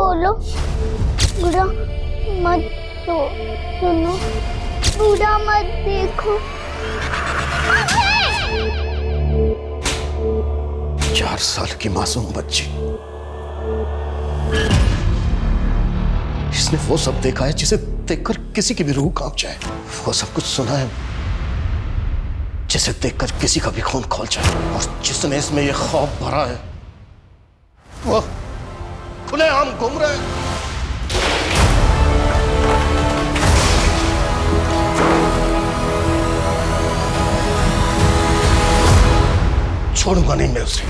बोलो, बुरा मत सुनो, बुरा मत देखो। 4 साल की मासूम बच्ची, इसने वो सब देखा है जिसे देखकर किसी की भी रूह कांप जाए। वो सब कुछ सुना है जिसे देखकर किसी का भी खून खौल जाए। और जिसने इसमें ये खौफ भरा है वो खुलेआम घूम रहा है। छोड़ूंगा नहीं मैं उसे।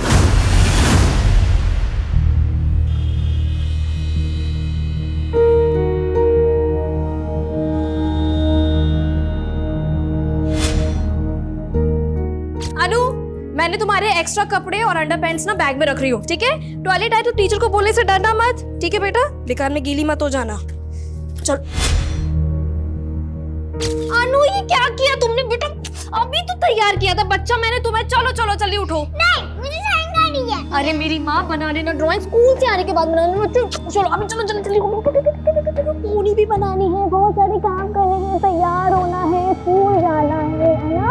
अनु, मैंने तुम्हारे एक्स्ट्रा कपड़े और अंडरपैंट्स ना बैग में रख रही हूँ, ठीक है? टॉयलेट आए तो टीचर को बोलने से डरना मत, ठीक है बेटा? बेकार में गीली मत हो जाना। चल। अनु, ये क्या किया तुमने बेटा? अभी तो तैयार किया था बच्चा मैंने तुम्हें। चलो चलो जल्दी उठो। नहीं, मुझे ड्राइंग करनी है। अरे मेरी माँ बना लेना ड्राइंग, स्कूल से आने के बाद बनाना। चलो अभी चलो जल्दी जल्दी। पूरी भी बनानी है, बहुत सारे काम करने हैं, तैयार होना है, स्कूल जाना है ना?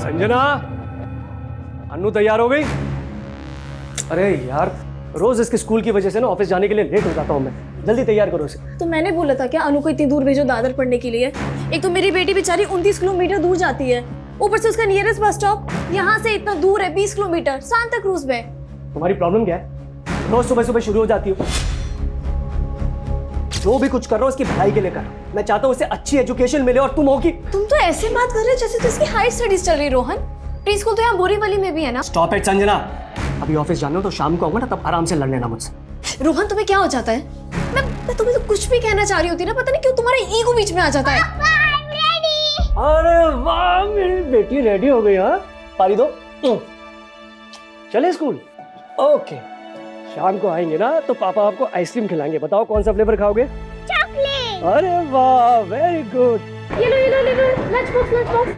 संजना, अन्नू तैयार हो गई? अरे यार, रोज इसके स्कूल की वजह से ना ऑफिस जाने के लिए लेट हो जाता हूँ मैं। जल्दी तैयार करो इसे। तो मैंने बोला था क्या अनु को इतनी दूर भेजो दादर पढ़ने के लिए? एक तो मेरी बेटी बेचारी 29 किलोमीटर दूर जाती है, ऊपर से उसका नियरेस्ट बस स्टॉप यहाँ से इतना दूर है, 20 किलोमीटर, सांता क्रूज में। तुम्हारी प्रॉब्लम क्या है? रोज सुबह सुबह शुरू हो जाती हो। जो भी कुछ कर रहा हो उसकी पढ़ाई के लिए कर। मैं चाहता हूँ उसे अच्छी एजुकेशन मिले और तुम हो कि। तुम तो ऐसे बात कर रहे हो जैसे तो इसकी हाई स्टडीज चल रही। रोहन, प्री स्कूल तो यहाँ बोरीवली में भी है ना? Stop it Sanjana. अभी ऑफिस जाना हो तो शाम को आऊंगा ना, तब आराम से लड़ लेना मुझसे। रोहन, तुम्हें क्या हो जाता है? मैं तुम्हें तो कुछ भी कहना चाह रही होती ना, पता नहीं क्यों तुम्हारा ईगो बीच में आ जाता है। अरे वाह, मेरी बेटी रेडी हो गई। हाँ, पारी दो। चले स्कूल? ओके, शाम को आएंगे ना तो पापा आपको आइसक्रीम खिलाएंगे। बताओ कौन सा फ्लेवर खाओगे? चॉकलेट। अरे वाह, वेरी गुड। ये लो लंच बॉक्स।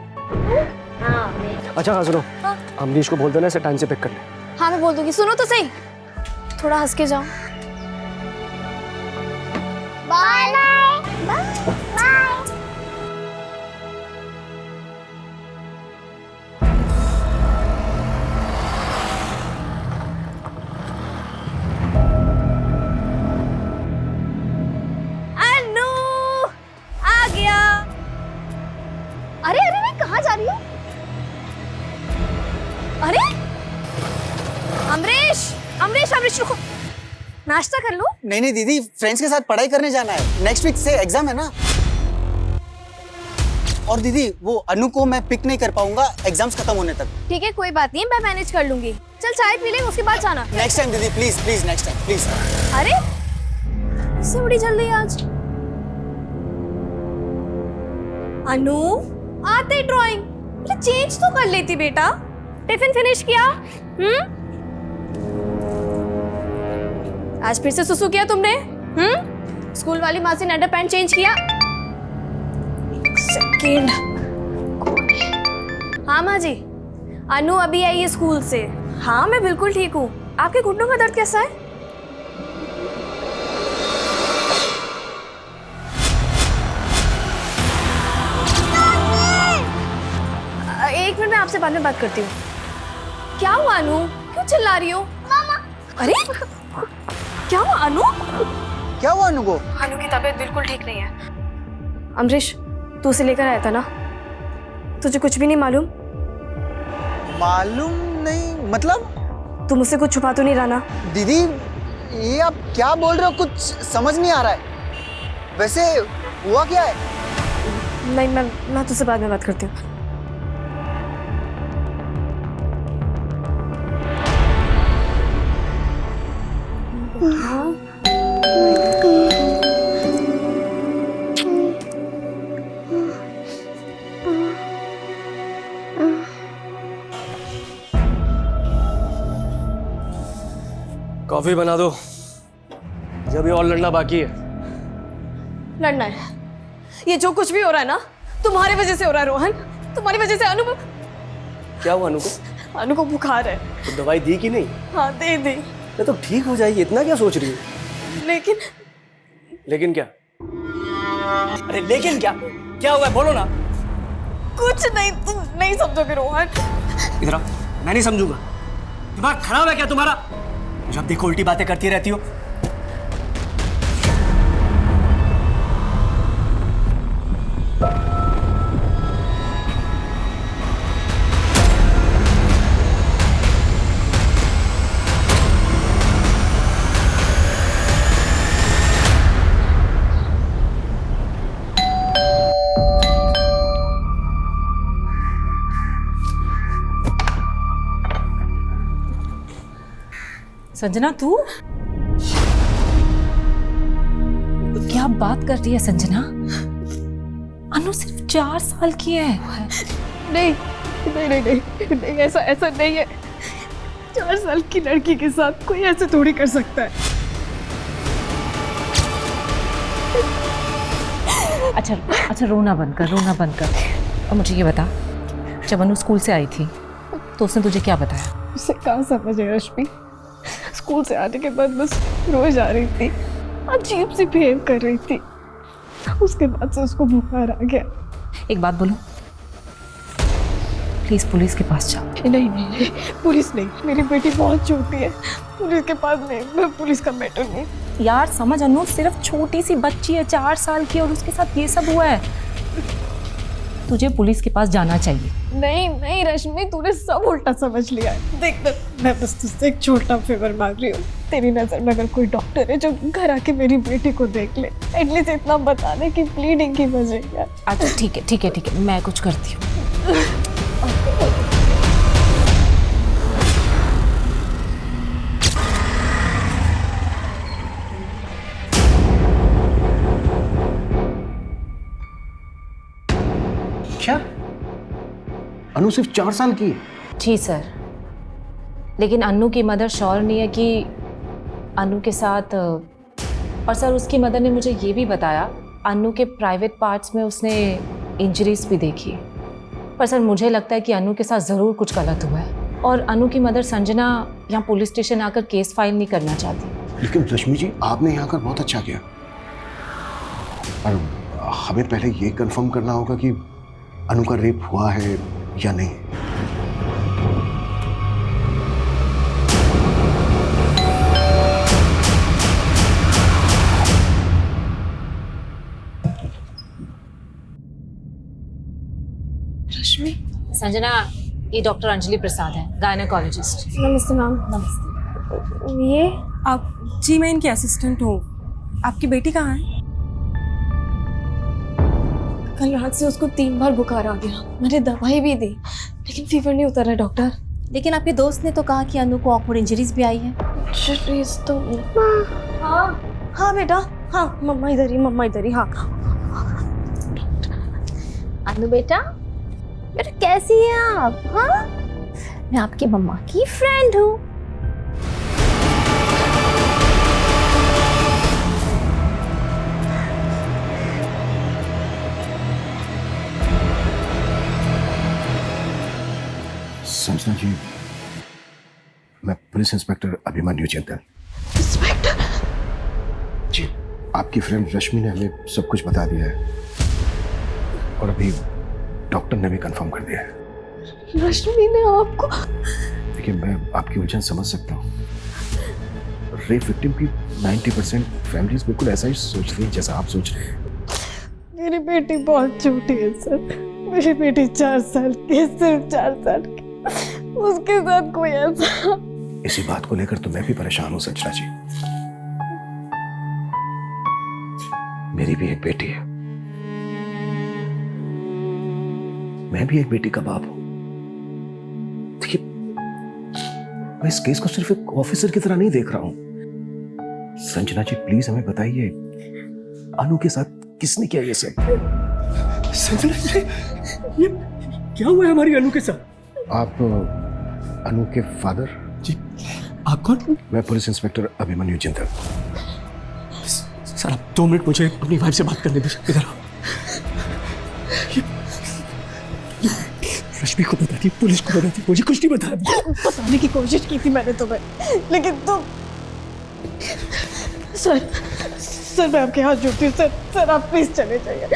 हाँ अच्छा सुनो, हाँ? अमरीश को बोल देना इसे टाइम से पिक कर ले। हाँ मैं बोल दूंगी। सुनो तो सही, थोड़ा हंस के जाओ। Bye bye. अनु आ गया। अरे अरे मैं कहाँ जा रही हूँ? अरे अमरीश अमरीश अमरीश रुको, नाश्ता कर लो। नहीं नहीं दीदी, फ्रेंड्स के साथ पढ़ाई करने जाना है। नेक्स्ट वीक से एग्जाम है ना। और दीदी, वो अनु को मैं पिक नहीं कर पाऊंगा एग्जाम्स खत्म होने तक। ठीक है कोई बात नहीं, मैं मैनेज कर लूंगी। चल चाय पी ले, उसके बाद जाना। नेक्स्ट टाइम दीदी, please please, next time please. अरे इससे बड़ी जल्दी आज। अनु, आते ड्राइंग चेंज तो कर लेती बेटा। टिफिन फिनिश किया? आज फिर से सुसु किया तुमने? स्कूल वाली माँ से अंडरपैंट चेंज किया? एक सेकेंड। हाँ माँ जी, अनु अभी आई है स्कूल से। हाँ मैं बिल्कुल ठीक हूँ। आपके घुटनों का दर्द कैसा है? एक मिनट, मैं आपसे बाद में बात करती हूँ। क्या हुआ अनु, क्यों चिल्ला रही हो? मामा। अरे क्या हुआ अनु? क्या हुआ अनु को? अनु की तबीयत बिल्कुल ठीक नहीं है। अमरीश, तू उसे लेकर आया था ना? तुझे कुछ भी नहीं मालूम? मालूम नहीं मतलब? तुम मुझसे कुछ छुपा तो नहीं रहा ना? दीदी, ये आप क्या बोल रहे हो? कुछ समझ नहीं आ रहा है। वैसे हुआ क्या है? नहीं, मैं तुझसे बाद में बात करती हूँ। कॉफी बना दो, जब ये और लड़ना बाकी है। लड़ना है? ये जो कुछ भी हो रहा है ना, तुम्हारी वजह से हो रहा है रोहन। तुम्हारी वजह से क्या हुआ अनु को? अनु को बुखार है। तो दवाई दी कि नहीं? हाँ दे दी। ये तो ठीक हो जाएगी, इतना क्या सोच रही है? लेकिन क्या? अरे लेकिन क्या हुआ है, बोलो ना। कुछ नहीं, तुम नहीं समझोगे रोहन। इधर आओ, मैं नहीं समझूंगा। दिमाग खराब है क्या तुम्हारा? जब देखो उल्टी बातें करती रहती हो। संजना तू क्या बात कर रही है संजना? अनु सिर्फ 4 साल की है। नहीं नहीं नहीं नहीं, नहीं ऐसा नहीं है। 4 साल की लड़की के साथ कोई ऐसे थोड़ी कर सकता है। अच्छा रोना बंद कर। और मुझे ये बता, जब अनु स्कूल से आई थी तो उसने तुझे क्या बताया? उसे कहाँ समझ है रश्मि। स्कूल से आने के बाद बस रोज आ रही थी, अजीब सी बिहेव कर रही थी। उसके बाद से उसको बुखार आ गया। एक बात बोलूं, प्लीज पुलिस के पास जाओ। नहीं, पुलिस नहीं, मेरी बेटी बहुत छोटी है, पुलिस के पास नहीं, मैं पुलिस का मैटर नहीं। यार समझ, अनु सिर्फ छोटी सी बच्ची है, 4 साल की, और उसके साथ ये सब हुआ है। तुझे पुलिस के पास जाना चाहिए। नहीं रश्मि, तूने सब उल्टा समझ लिया है। देख मैं बस तुझसे एक छोटा फेवर मांग रही हूँ। तेरी नजर में अगर कोई डॉक्टर है जो घर आके मेरी बेटी को देख ले, एटलीस्ट इतना बता दे कि ब्लीडिंग की वजह क्या। अच्छा ठीक है, मैं कुछ करती हूँ। क्या अनु सिर्फ 4 साल की है? जी सर, लेकिन अन्नू की मदर श्योर नहीं है कि अन्नू के साथ, और सर उसकी मदर ने मुझे ये भी बताया अन्नू के प्राइवेट पार्ट्स में उसने इंजरीज भी देखी। पर सर मुझे लगता है कि अन्नू के साथ ज़रूर कुछ गलत हुआ है, और अन्नू की मदर संजना यहाँ पुलिस स्टेशन आकर केस फाइल नहीं करना चाहती। लेकिन रश्मि जी, आपने यहाँ आकर बहुत अच्छा किया, पर हमें पहले ये कंफर्म करना होगा कि अनु का रेप हुआ है या नहीं। रश्मि, संजना, ये डॉक्टर अंजलि प्रसाद है, गायनेकोलॉजिस्ट। नमस्ते मैम। नमस्ते। ये आप? जी मैं इनकी असिस्टेंट हूँ। आपकी बेटी कहाँ है? कल रात से उसको 3 बार बुखार आ गया, मैंने दवाई भी दी लेकिन फीवर नहीं उतर रहा डॉक्टर। लेकिन आपके दोस्त ने तो कहा कि अनु को ऑकवर्ड इंजरीज भी आई है। इंजरीज तो हाँ बेटा, हाँ मम्मा इधर ही। हाँ अनु बेटा कैसी हैं आप? हाँ, मैं आपकी मम्मा की फ्रेंड हूँ। संजना जी, मैं police inspector Abhimanyu Jindal. Inspector ji, आपकी फ्रेंड रश्मि ने हमें सब कुछ बता दिया है, और अभी डॉक्टर ने भी कंफर्म कर दिया है। रश्मि ने आपको? देखिए, मैं आपकी उलझन समझ सकता हूँ। रेप विक्टिम की 90% फैमिलीज बिल्कुल ऐसा ही सोचती हैं जैसा आप सोच रहे हैं। मेरी बेटी बहुत छोटी है सर, मेरी बेटी 4 साल की है, सिर्फ 4 साल की। उसके साथ कोई ऐसा। इसी बात को लेकर तो मैं भी परेशान हूँ संजना जी। मेरी भी एक बेटी है, मैं भी एक बेटी का बाप हूं। देखिए, मैं इस केस को सिर्फ एक ऑफिसर की तरह नहीं देख रहा हूं। संजना जी प्लीज हमें बताइए, अनु के साथ किसने किया ये सब? संजना जी, ये क्या हुआ है हमारी अनु के साथ? आप अनु के फादर? जी, आप कौन? मैं police inspector Abhimanyu Jindal. Sir आप 2 मिनट मुझे अपनी वाइफ से बात करने दीजिए। इधर आओ। रश्मि को बता दी, पुलिस को बता दी, मुझे कुछ नहीं बताया। बताने की कोशिश की थी मैंने तुम्हें, लेकिन तुम सर मैं आपके हाथ जोड़ती हूँ सर आप प्लीज चले जाइए।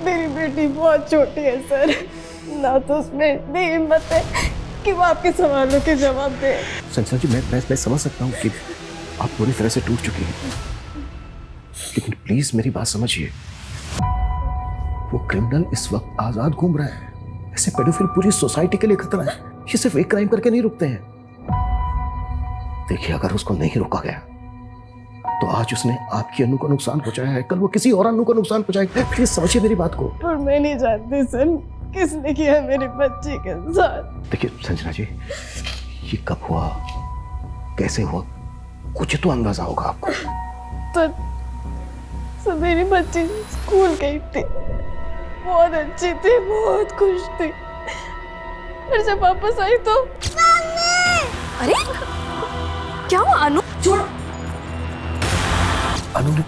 मेरी बेटी बहुत छोटी है सर, ना तो उसमें इतनी हिम्मत है कि वो आपके सवालों के जवाब दे। संजना जी मैं समझ सकता हूँ कि आप पूरी तरह से टूट चुकी हैं, लेकिन प्लीज मेरी बात समझिए। वो क्रिमिनल इस वक्त आजाद घूम रहा है। ऐसे पेडोफिल पूरी सोसाइटी के लिए खतरा है। ये सिर्फ एक क्राइम करके नहीं रुकते हैं। देखिए, अगर उसको नहीं रोका गया तो आज उसने आपकी अनु को नुकसान पहुंचाया है, कल वो किसी और अनु को नुकसान पहुंचाएगा। प्लीज समझिए मेरी बात को। और मैं नहीं जानती सर किसने किया मेरी बच्ची के साथ। देखिए संजना जी, ये कब हुआ, कैसे हुआ, कुछ तो अंदाजा होगा आपको। तो मेरी बच्ची स्कूल गई थी, बहुत अच्छी थी, बहुत खुश थी। फिर जब वापस आई तो अरे क्या हुआ अनु? छोड़। अनु ने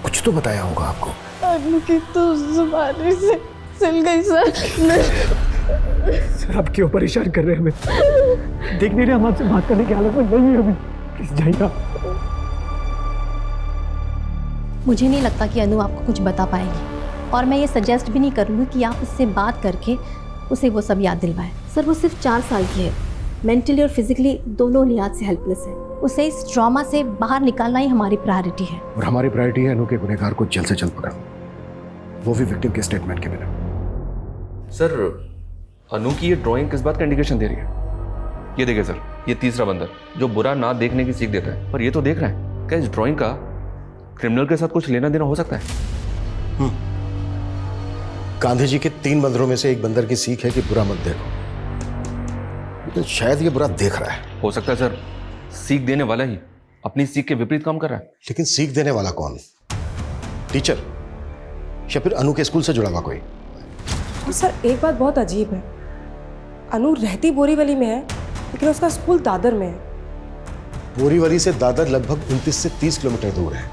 कुछ तो बताया होगा आपको। अनु की तो जुबानी से सिल गई सर। सर आप क्यों परेशान कर रहे हैं हमें? देख नहीं रहे हम आपसे बात करने की हालत में नहीं है अभी। प्लीज जाइए। मुझे नहीं लगता कि अनु आपको कुछ बता पाएगी, और मैं ये सजेस्ट भी नहीं करूँगी कि आप उससे बात करके उसे वो सब याद दिलवाएं। सर वो सिर्फ 4 साल की है, मेंटली और फिजिकली दोनों लिहाज से हेल्पलेस है। उसे इस ट्रॉमा से बाहर निकालना ही हमारी प्रायोरिटी है। और हमारी प्रायोरिटी है अनु के गुनहगार को जल्द से जल्द पकड़ना, वो भी विक्टिम के स्टेटमेंट के बिना। सर अनु की ये ड्राइंग किस बात का इंडिकेशन दे रही है? ये देखिए सर, ये तीसरा बंदर जो बुरा ना देखने की सीख देता है, पर ये तो देख रहा है। क्या इस ड्राइंग का क्रिमिनल के साथ कुछ लेना देना हो सकता है? गांधी जी के 3 बंदरों में से एक बंदर की सीख है कि बुरा मत देखो, लेकिन शायद ये बुरा देख रहा है। हो सकता है सर सीख देने वाला ही अपनी सीख के विपरीत काम कर रहा है। लेकिन सीख देने वाला कौन? टीचर या फिर अनु के स्कूल से जुड़ा हुआ कोई? और सर एक बात बहुत अजीब है, अनु रहती बोरीवली में है लेकिन उसका स्कूल दादर में है। बोरीवली से दादर लगभग 29 से 30 किलोमीटर दूर है।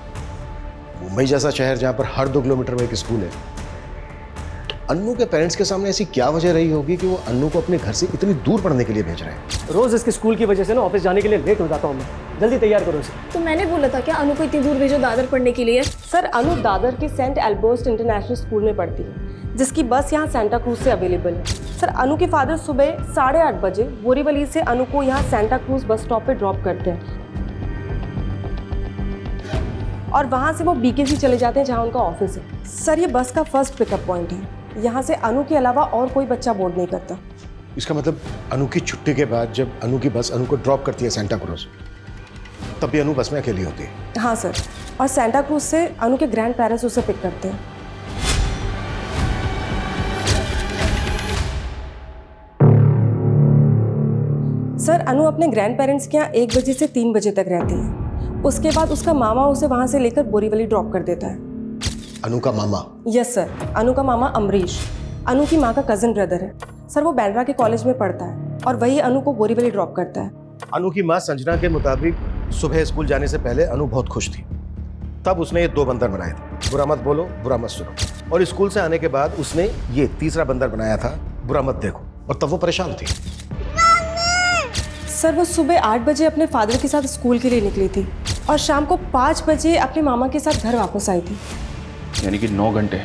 मुंबई जैसा शहर जहां पर हर 2 किलोमीटर में एक स्कूल है, तो अन्नू के पेरेंट्स के सामने ऐसी क्या वजह रही होगी कि वो अन्नू को अपने घर से इतनी दूर पढ़ने के लिए भेज रहे हैं? रोज इसके स्कूल की वजह से ना ऑफिस जाने के लिए लेट हो जाता हूँ मैं। जल्दी तैयार करो इसे। तो मैंने बोला था क्या अनु को इतनी दूर भेजो दादर पढ़ने के लिए? सर अनु दादर के सेंट एल्बर्ट इंटरनेशनल स्कूल में पढ़ती है, जिसकी बस यहाँ सेंटा क्रूज से अवेलेबल है। सर अनु के फादर सुबह 8:30 बजे बोरीवली से अनु को यहाँ सेंटा क्रूज बस स्टॉप पे ड्रॉप करते हैं और वहाँ से वो बीकेसी चले जाते हैं जहाँ उनका ऑफिस है। सर ये बस का फर्स्ट पिकअप पॉइंट है, यहाँ से अनु के अलावा और कोई बच्चा बोर्ड नहीं करता। इसका मतलब अनु की छुट्टी के बाद जब अनु की बस अनु को ड्रॉप करती है सेंटा क्रूज, तब भी अनु बस में अकेली होती है? हाँ सर, और सेंटा क्रूज से अनु के ग्रैंड पेरेंट्स उसे पिक करते हैं। सर अनु अपने ग्रैंड पेरेंट्स के यहाँ 1 बजे से 3 बजे तक रहती है। उसके बाद उसका मामा उसे वहाँ से लेकर बोरीवली ड्रॉप कर देता है। अनु का मामा? यस सर, अनु का मामा अमरीश अनु की माँ का कजिन ब्रदर है। सर वो बैंड्रा के कॉलेज में पढ़ता है और वही अनु को बोरीवली ड्रॉप करता है। अनु की माँ संजना के मुताबिक सुबह स्कूल जाने से पहले अनु बहुत खुश थी, तब उसने ये 2 बंदर बनाए थे, बुरा मत बोलो बुरा मत सुनो, और स्कूल से आने के बाद उसने ये तीसरा बंदर बनाया था, बुरा मत देखो, और तब वो परेशान थी। सर वो सुबह 8 बजे अपने फादर के साथ स्कूल के लिए निकली थी और शाम को 5 बजे अपने मामा के साथ घर वापस आई थी। यानी कि 9 घंटे।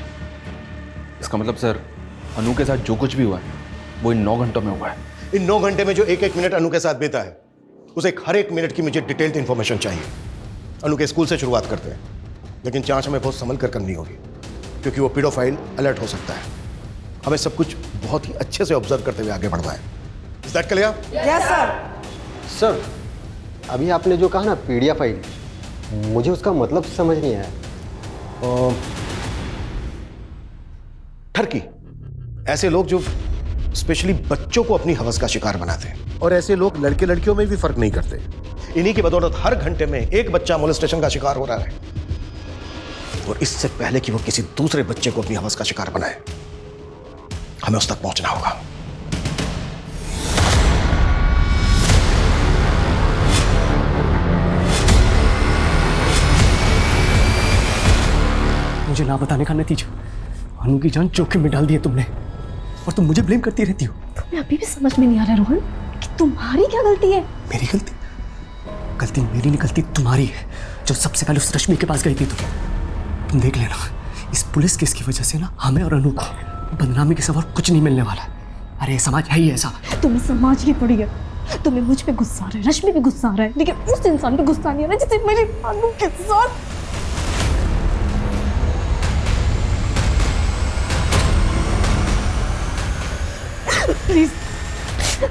इसका मतलब सर अनु के साथ जो कुछ भी हुआ है वो इन 9 घंटों में हुआ है। इन 9 घंटे में जो 1-1 मिनट अनु के साथ बीता है, उसे हर एक मिनट की मुझे डिटेल्ड इन्फॉर्मेशन चाहिए। अनु के स्कूल से शुरुआत करते हैं, लेकिन जांच हमें बहुत संभल कर करनी होगी, क्योंकि वो पीडोफाइल अलर्ट हो सकता है। हमें सब कुछ बहुत ही अच्छे से ऑब्जर्व करते हुए आगे बढ़ना है। Is that clear? Yes sir. Sir अभी आपने जो कहा ना पीडिया फाइल, मुझे उसका मतलब समझ नहीं आया। ठरकी, ऐसे लोग जो स्पेशली बच्चों को अपनी हवस का शिकार बनाते हैं, और ऐसे लोग लड़के लड़कियों में भी फर्क नहीं करते। इन्हीं की बदौलत हर घंटे में एक बच्चा मोलेस्टेशन का शिकार हो रहा है, और इससे पहले कि वो किसी दूसरे बच्चे को अपनी हवस का शिकार बनाए, हमें उस तक पहुंचना होगा। मुझे ना बताने का नतीजा, अनु की जान जोखिम में डाल दी है तुमने, और तुम मुझे ब्लेम करती रहती हो। तुम्हें अभी भी समझ में नहीं आ रहा रोहन कि तुम्हारी क्या गलती है? मेरी गलती? गलती मेरी नहीं, गलती तुम्हारी है। जो सबसे पहले उस रश्मि के पास गई थी तुम देख लेना, इस पुलिस केस की वजह से ना हमें और अनु को बदनामी के सिवा कुछ नहीं मिलने वाला। अरे समाज है ही ऐसा। तुम्हें समाज की पड़ी है, तुम्हें मुझ पे गुस्सा आ रहा है, रश्मि पे गुस्सा आ रहा है, लेकिन उस इंसान पे गुस्सा नहीं आ रहा जिसे मेरी अनु के साथ। प्लीज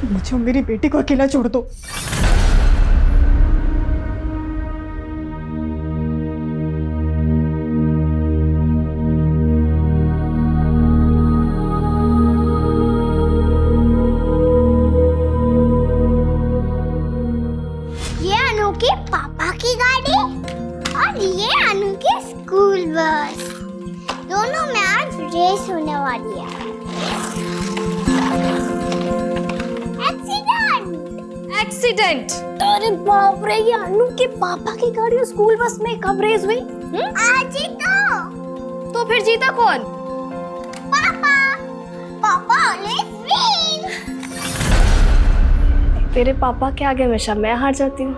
मुझे और मेरी बेटी को अकेला छोड़ दो। ये अनु के पापा की गाड़ी और ये अनु की स्कूल बस, दोनों में आज रेस होने वाली है। एक्सीडेंट? अरे बाप रे, ये अनु के पापा की गाड़ी और स्कूल बस में कब रेस हुई? आज ही तो फिर जीता कौन? पापा, पापा ऑलवेज विन। तेरे पापा के आगे हमेशा मैं हार जाती हूँ।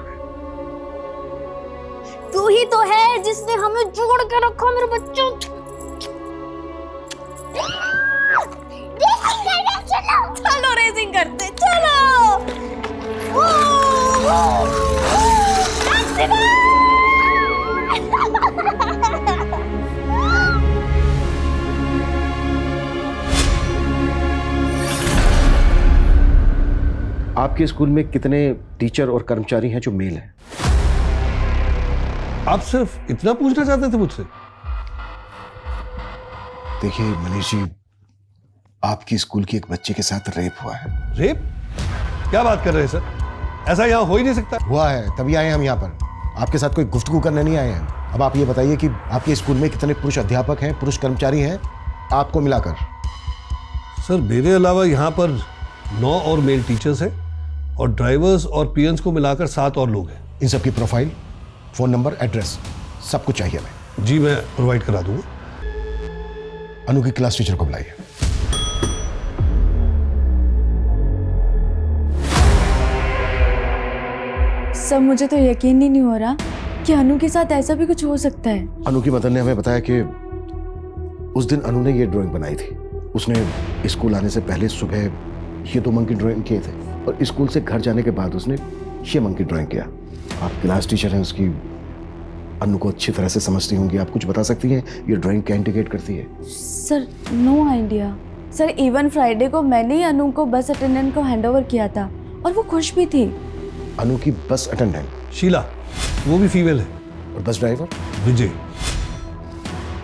तू ही तो है जिसने हमें जोड़ के रखा मेरे बच्चों। चलो रेसिंग करते, चलो। आपके स्कूल में कितने टीचर और कर्मचारी हैं जो मेल हैं? आप सिर्फ इतना पूछना चाहते थे मुझसे? देखिए मनीष जी, आपकी स्कूल की एक बच्चे के साथ रेप हुआ है। रेप? क्या बात कर रहे हैं सर? ऐसा यहाँ हो ही नहीं सकता। हुआ है, तभी आए हम यहाँ पर। आपके साथ कोई गुफ्तगू करने नहीं आए हैं। अब आप ये बताइए कि आपके स्कूल में कितने पुरुष अध्यापक हैं, पुरुष कर्मचारी हैं, आपको मिलाकर? सर मेरे अलावा यहाँ पर 9 और मेल टीचर्स हैं और ड्राइवर्स और पीएन्स को मिलाकर 7 और लोग हैं। इन सबकी प्रोफाइल, फोन नंबर, एड्रेस सब कुछ चाहिए हमें। जी मैं प्रोवाइड करा दूंगा। अनु की क्लास टीचर को बुलाइए। सर मुझे तो यकीन ही नहीं हो रहा कि अनु के साथ ऐसा भी कुछ हो सकता है। अनु की मदर ने हमें बताया कि उस दिन अनु ने ये ड्राइंग बनाई थी। उसने स्कूल आने से पहले सुबह ये 2 मंकी ड्राइंग किए थे और स्कूल से घर जाने के बाद उसने ये मंकी ड्राइंग किया। आप क्लास टीचर हैं, उसकी अनु को अच्छी तरह से समझती होंगी। आप कुछ बता सकती हैं ये ड्राइंग क्या इंडिकेट करती है? Sir no idea. Sir even Friday को मैंने ही अनु को बस अटेंडेंट को हैंडओवर किया था और वो खुश भी थी। अनु की बस अटेंडेंट शीला, वो भी फीमेल है। और बस ड्राइवर विजय,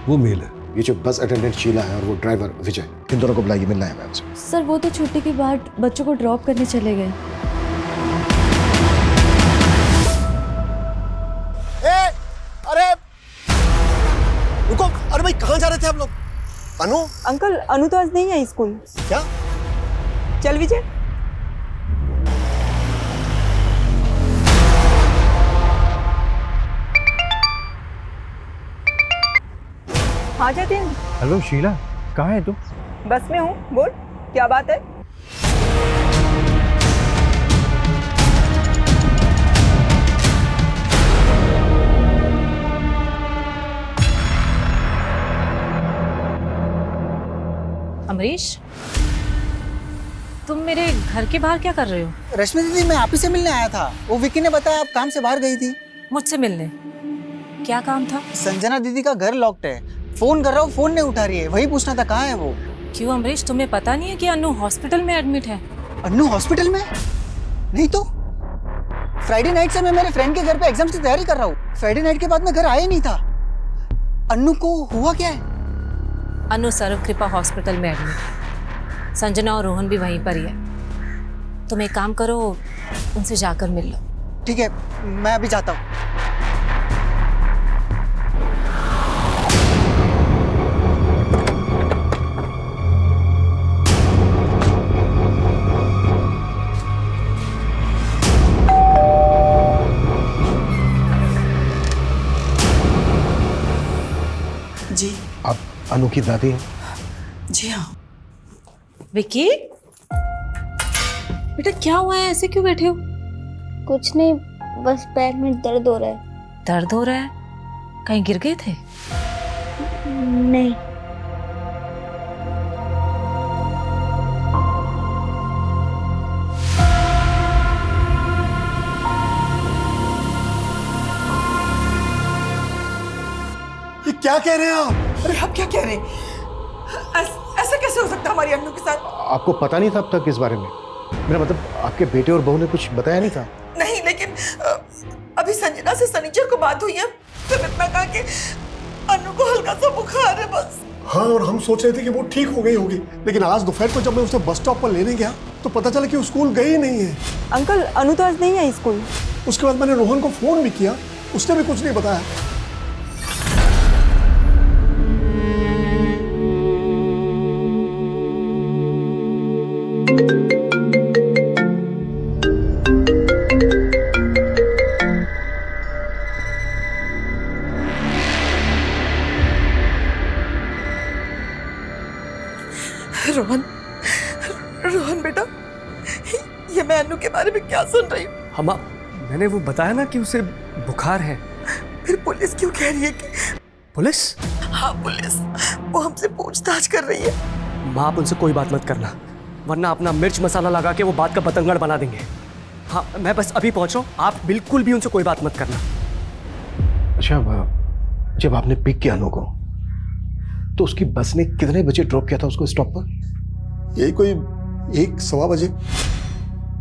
वो मेल है। ये जो बस अटेंडेंट शीला है और वो ड्राइवर विजय, इन दोनों को बुलाइए, मिलना है मैम से। सर वो तो छुट्टी के बाद बच्चों को ड्रॉप करने चले गए। अरे रुको, अरे भाई कहाँ जा रहे थे आप लोग? अनु? अंकल अनु तो आज नहीं आई स्कूल। क्या? चल विजय। हाँ जतिन। हेलो शीला, कहाँ है तू? बस में हूँ, बोल क्या बात है? अमरीश, तुम मेरे घर के बाहर क्या कर रहे हो? रश्मि दीदी, मैं आप ही से मिलने आया था। वो विक्की ने बताया आप काम से बाहर गई थी। मुझसे मिलने? क्या काम था? संजना दीदी का घर लॉक्ड है, फोन कर रहा हूँ, फोन नहीं उठा रही है। वही पूछना था कहाँ है वो। क्यों अमरीश, तुम्हें पता नहीं है कि अनु हॉस्पिटल में एडमिट है? अनु हॉस्पिटल में? नहीं तो फ्राइडे नाइट से मैं मेरे फ्रेंड के घर पे एग्जाम्स की तैयारी कर रहा हूँ। फ्राइडे नाइट के बाद मैं घर आया ही नहीं था। अनु को हुआ क्या है? अनु सर्व कृपा हॉस्पिटल में एडमिट है। संजना और रोहन भी वहीं पर ही है। तुम एक काम करो, उनसे जाकर मिल लो। ठीक है, मैं अभी जाता हूँ। जी आप अनु की दादी हैं? जी हाँ। विक्की, बेटा क्या हुआ है, ऐसे क्यों बैठे हो? कुछ नहीं, बस पैर में दर्द हो रहा है। दर्द हो रहा है, कहीं गिर गए थे? नहीं। ये क्या कह रहे हैं आप? अरे आप क्या कह रहे हैं? ऐसा कैसे हो सकता है हमारी अन्नू के साथ? आपको पता नहीं था अब तक इस बारे में? मेरा मतलब आपके बेटे और बहू ने कुछ बताया नहीं था? नहीं, लेकिन अभी संजना से सनीचर को बात हुई है, फिर इतना कहा कि अन्नू को हल्का सा बुखार है बस। हाँ, और हम सोच रहे थे कि वो ठीक हो गई होगी, लेकिन आज दोपहर को जब मैं उसे बस स्टॉप पर लेने गया तो पता चला कि वो स्कूल गई ही नहीं है। अंकल, अनु तो आज नहीं आई स्कूल। उसके बाद मैंने रोहन को फोन भी किया, उसने भी कुछ नहीं बताया। रोहन बेटा, ये मैं अन्नू के बारे में क्या सुन रही हूँ? हम मैंने वो बताया ना कि उसे बुखार है। फिर पुलिस क्यों कह रही है कि? पुलिस? हाँ पुलिस, वो हमसे पूछताछ कर रही है। माँ, आप उनसे कोई बात मत करना, वरना अपना मिर्च मसाला लगा के वो बात का बतंगड़ बना देंगे। हाँ, मैं बस अभी पहुंच रहा हूँ, आप बिल्कुल भी उनसे कोई बात मत करना। अच्छा, जब आपने पिक किया अनु को तो उसकी बस ने कितने बजे ड्रॉप किया था उसको स्टॉप पर? यही कोई 1-1:15 बजे।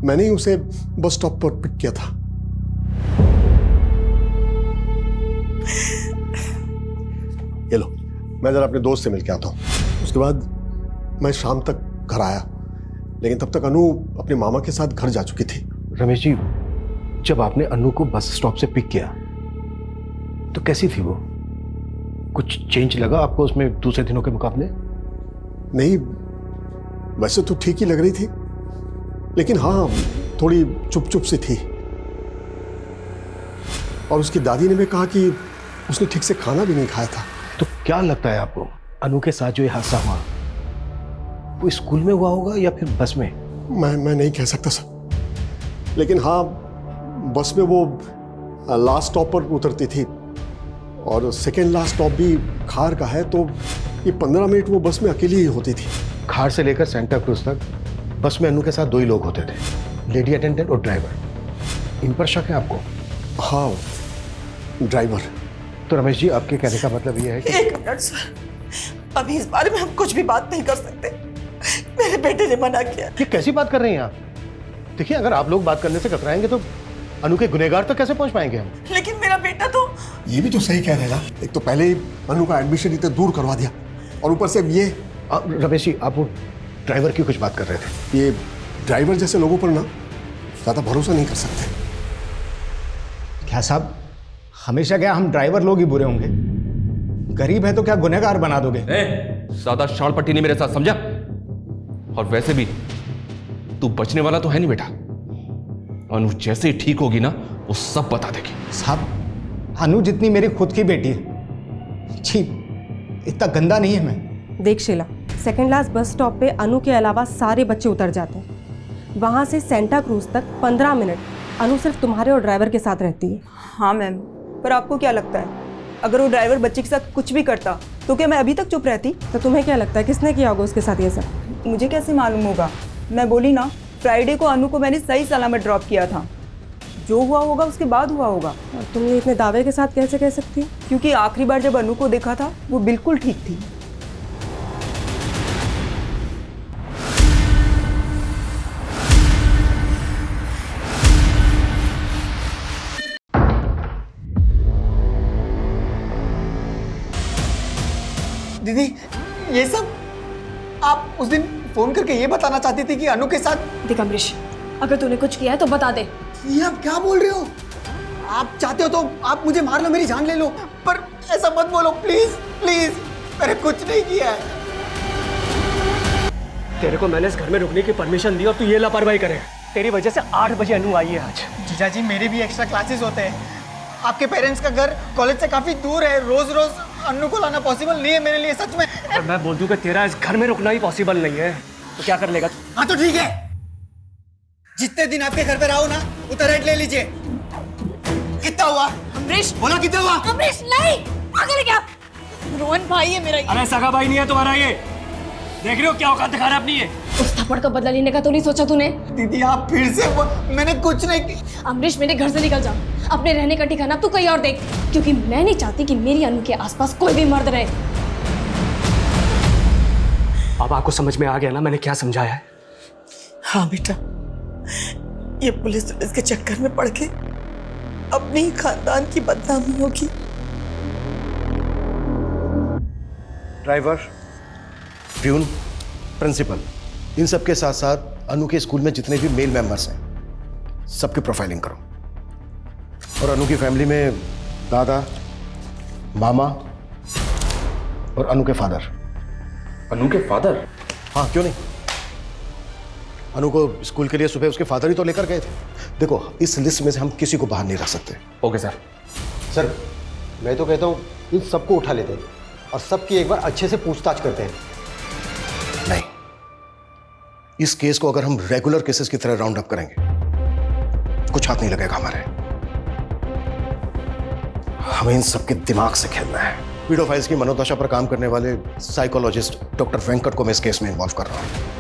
मैंने ही उसे बस स्टॉप पर पिक किया था। ये लो, मैं जरा अपने दोस्त से मिल के आता हूँ। उसके बाद मैं शाम तक घर आया, लेकिन तब तक अनु अपने मामा के साथ घर जा चुकी थी। रमेश जी, जब आपने अनु को बस स्टॉप से पिक किया तो कैसी थी वो? कुछ चेंज लगा आपको उसमें दूसरे दिनों के मुकाबले? नहीं, वैसे तो ठीक ही लग रही थी, लेकिन हाँ, थोड़ी चुप चुप सी थी। और उसकी दादी ने भी कहा कि उसने ठीक से खाना भी नहीं खाया था। तो क्या लगता है आपको, अनु के साथ जो ये हादसा हुआ वो स्कूल में हुआ होगा या फिर बस में? मैं नहीं कह सकता सर, लेकिन हाँ, बस में वो लास्ट स्टॉप पर उतरती थी और सेकेंड लास्ट स्टॉप भी खार का है, तो ये 15 मिनट वो बस में अकेली ही होती थी। खार से लेकर सेंटा क्रूज तक बस में अनु के साथ 2 ही लोग होते थे, लेडी अटेंडेंट और ड्राइवर। इन पर शक है आपको? हाँ, ड्राइवर। तो रमेश जी, आपके कहने का मतलब ये है कि... 1 मिनट सर, अभी इस बारे में हम कुछ भी बात नहीं कर सकते, मेरे बेटे ने मना किया। ये कैसी बात कर रही हैं आप? देखिए, अगर आप लोग बात करने से कतराएंगे तो अनु के गुनहगार तक कैसे पहुंच पाएंगे हम? लेकिन मेरा बेटा तो... ये भी तो सही कह रहे हैं। एक तो पहले ही अनु का एडमिशन इतने दूर करवा दिया और ऊपर से ये... रमेश जी, आप वो ड्राइवर की कुछ बात कर रहे थे। ये ड्राइवर जैसे लोगों पर ना ज्यादा भरोसा नहीं कर सकते। क्या साहब, हमेशा क्या हम ड्राइवर लोग ही बुरे होंगे? गरीब है तो क्या गुनहगार बना दोगे? ज्यादा शान पट्टी नहीं मेरे साथ, समझा? और वैसे भी तू बचने वाला तो है नहीं बेटा। अनु जैसे ही ठीक होगी ना, वो सब बता देगी। साहब, अनु जितनी मेरी खुद की बेटी है। छी, इतना गंदा नहीं है मैं। देख Sheela, second last bus stop पे अनु के अलावा सारे बच्चे उतर जाते हैं। वहाँ से सेंटा क्रूज तक 15 मिनट अनु सिर्फ तुम्हारे और ड्राइवर के साथ रहती है। हाँ मैम, पर आपको क्या लगता है, अगर वो ड्राइवर बच्चे के साथ कुछ भी करता तो क्या मैं अभी तक चुप रहती? तो तुम्हें क्या लगता है किसने किया होगा उसके साथ ये सब? मुझे कैसे मालूम होगा? मैं बोली ना, फ्राइडे को अनु को मैंने सही सलामत ड्रॉप किया था। जो हुआ होगा उसके बाद हुआ होगा। और तुम ये इतने दावे के साथ कैसे कह सकती हो? क्योंकि आखिरी बार जब अनु को देखा था वो बिल्कुल ठीक थी। दीदी, ये सब आप उस दिन फोन करके ये बताना चाहती थी कि अनु के साथ... देख अमरीश, अगर तूने कुछ किया है तो बता दे। ये आप क्या बोल रहे हो? आप चाहते हो तो आप मुझे मार लो, मेरी जान ले लो, पर ऐसा मत बोलो प्लीज प्लीज। मैंने कुछ नहीं किया है। तेरे को मैंने इस घर में रुकने की परमिशन दी और तू ये लापरवाही करे। तेरी वजह से 8 बजे अनु आई है आज। जीजा जी, मेरे भी एक्स्ट्रा क्लासेस होते हैं। आपके पेरेंट्स का घर कॉलेज से काफी दूर है, रोज रोज अनु को लाना पॉसिबल नहीं है मेरे लिए, सच में। अगर मैं बोल दूं कि तेरा इस घर में रुकना ही पॉसिबल नहीं है तो क्या कर लेगा? हाँ तो ठीक है, जितने दिन आपके घर पे रहो ना, उतना रेंट ले लीजिए। कितना हुआ? अमरीश, बोला कितना हुआ? अमरीश नहीं, पागल है क्या? रोहन भाई है मेरा। अरे सगा भाई नहीं है तुम्हारा ये, देख रहे हो क्या औकात दिखा रहा है अपनी ये। उस थप्पड़ का बदला लेने का तो नहीं सोचा तूने? दीदी आप फिर से मैंने कुछ नहीं की। अमरीश मेरे घर से निकल जा, अपने रहने का ठिकाना तू कहीं और देख, क्योंकि मैं नहीं चाहती कि मेरी अनु के आसपास कोई भी मर्द रहे। अब आपको समझ में आ गया ना मैंने क्या समझाया है? हाँ बेटा, ये पुलिस के चक्कर में पड़ के अपने ही खानदान की बदनामी होगी। ड्राइवर, प्यून, प्रिंसिपल, इन सब के साथ साथ अनु के स्कूल में जितने भी मेल मेंबर्स हैं सबकी प्रोफाइलिंग करो। और अनु की फैमिली में दादा, मामा और अनु के फादर। अनु के फादर? हाँ, क्यों नहीं। अनु को स्कूल के लिए सुबह उसके फादर ही तो लेकर गए थे। देखो, इस लिस्ट में से हम किसी को बाहर नहीं रख सकते। Okay sir. सर मैं तो कहता हूँ इन सबको उठा लेते हैं और सबकी एक बार अच्छे से पूछताछ करते हैं। नहीं, इस केस को अगर हम रेगुलर केसेस की तरह राउंड अप करेंगे कुछ हाथ नहीं लगेगा हमारे। हमें इन सबके दिमाग से खेलना है। पीडोफाइल्स की मनोदशा पर काम करने वाले साइकोलॉजिस्ट डॉक्टर वेंकट को मैं इस केस में इन्वॉल्व कर रहा हूं।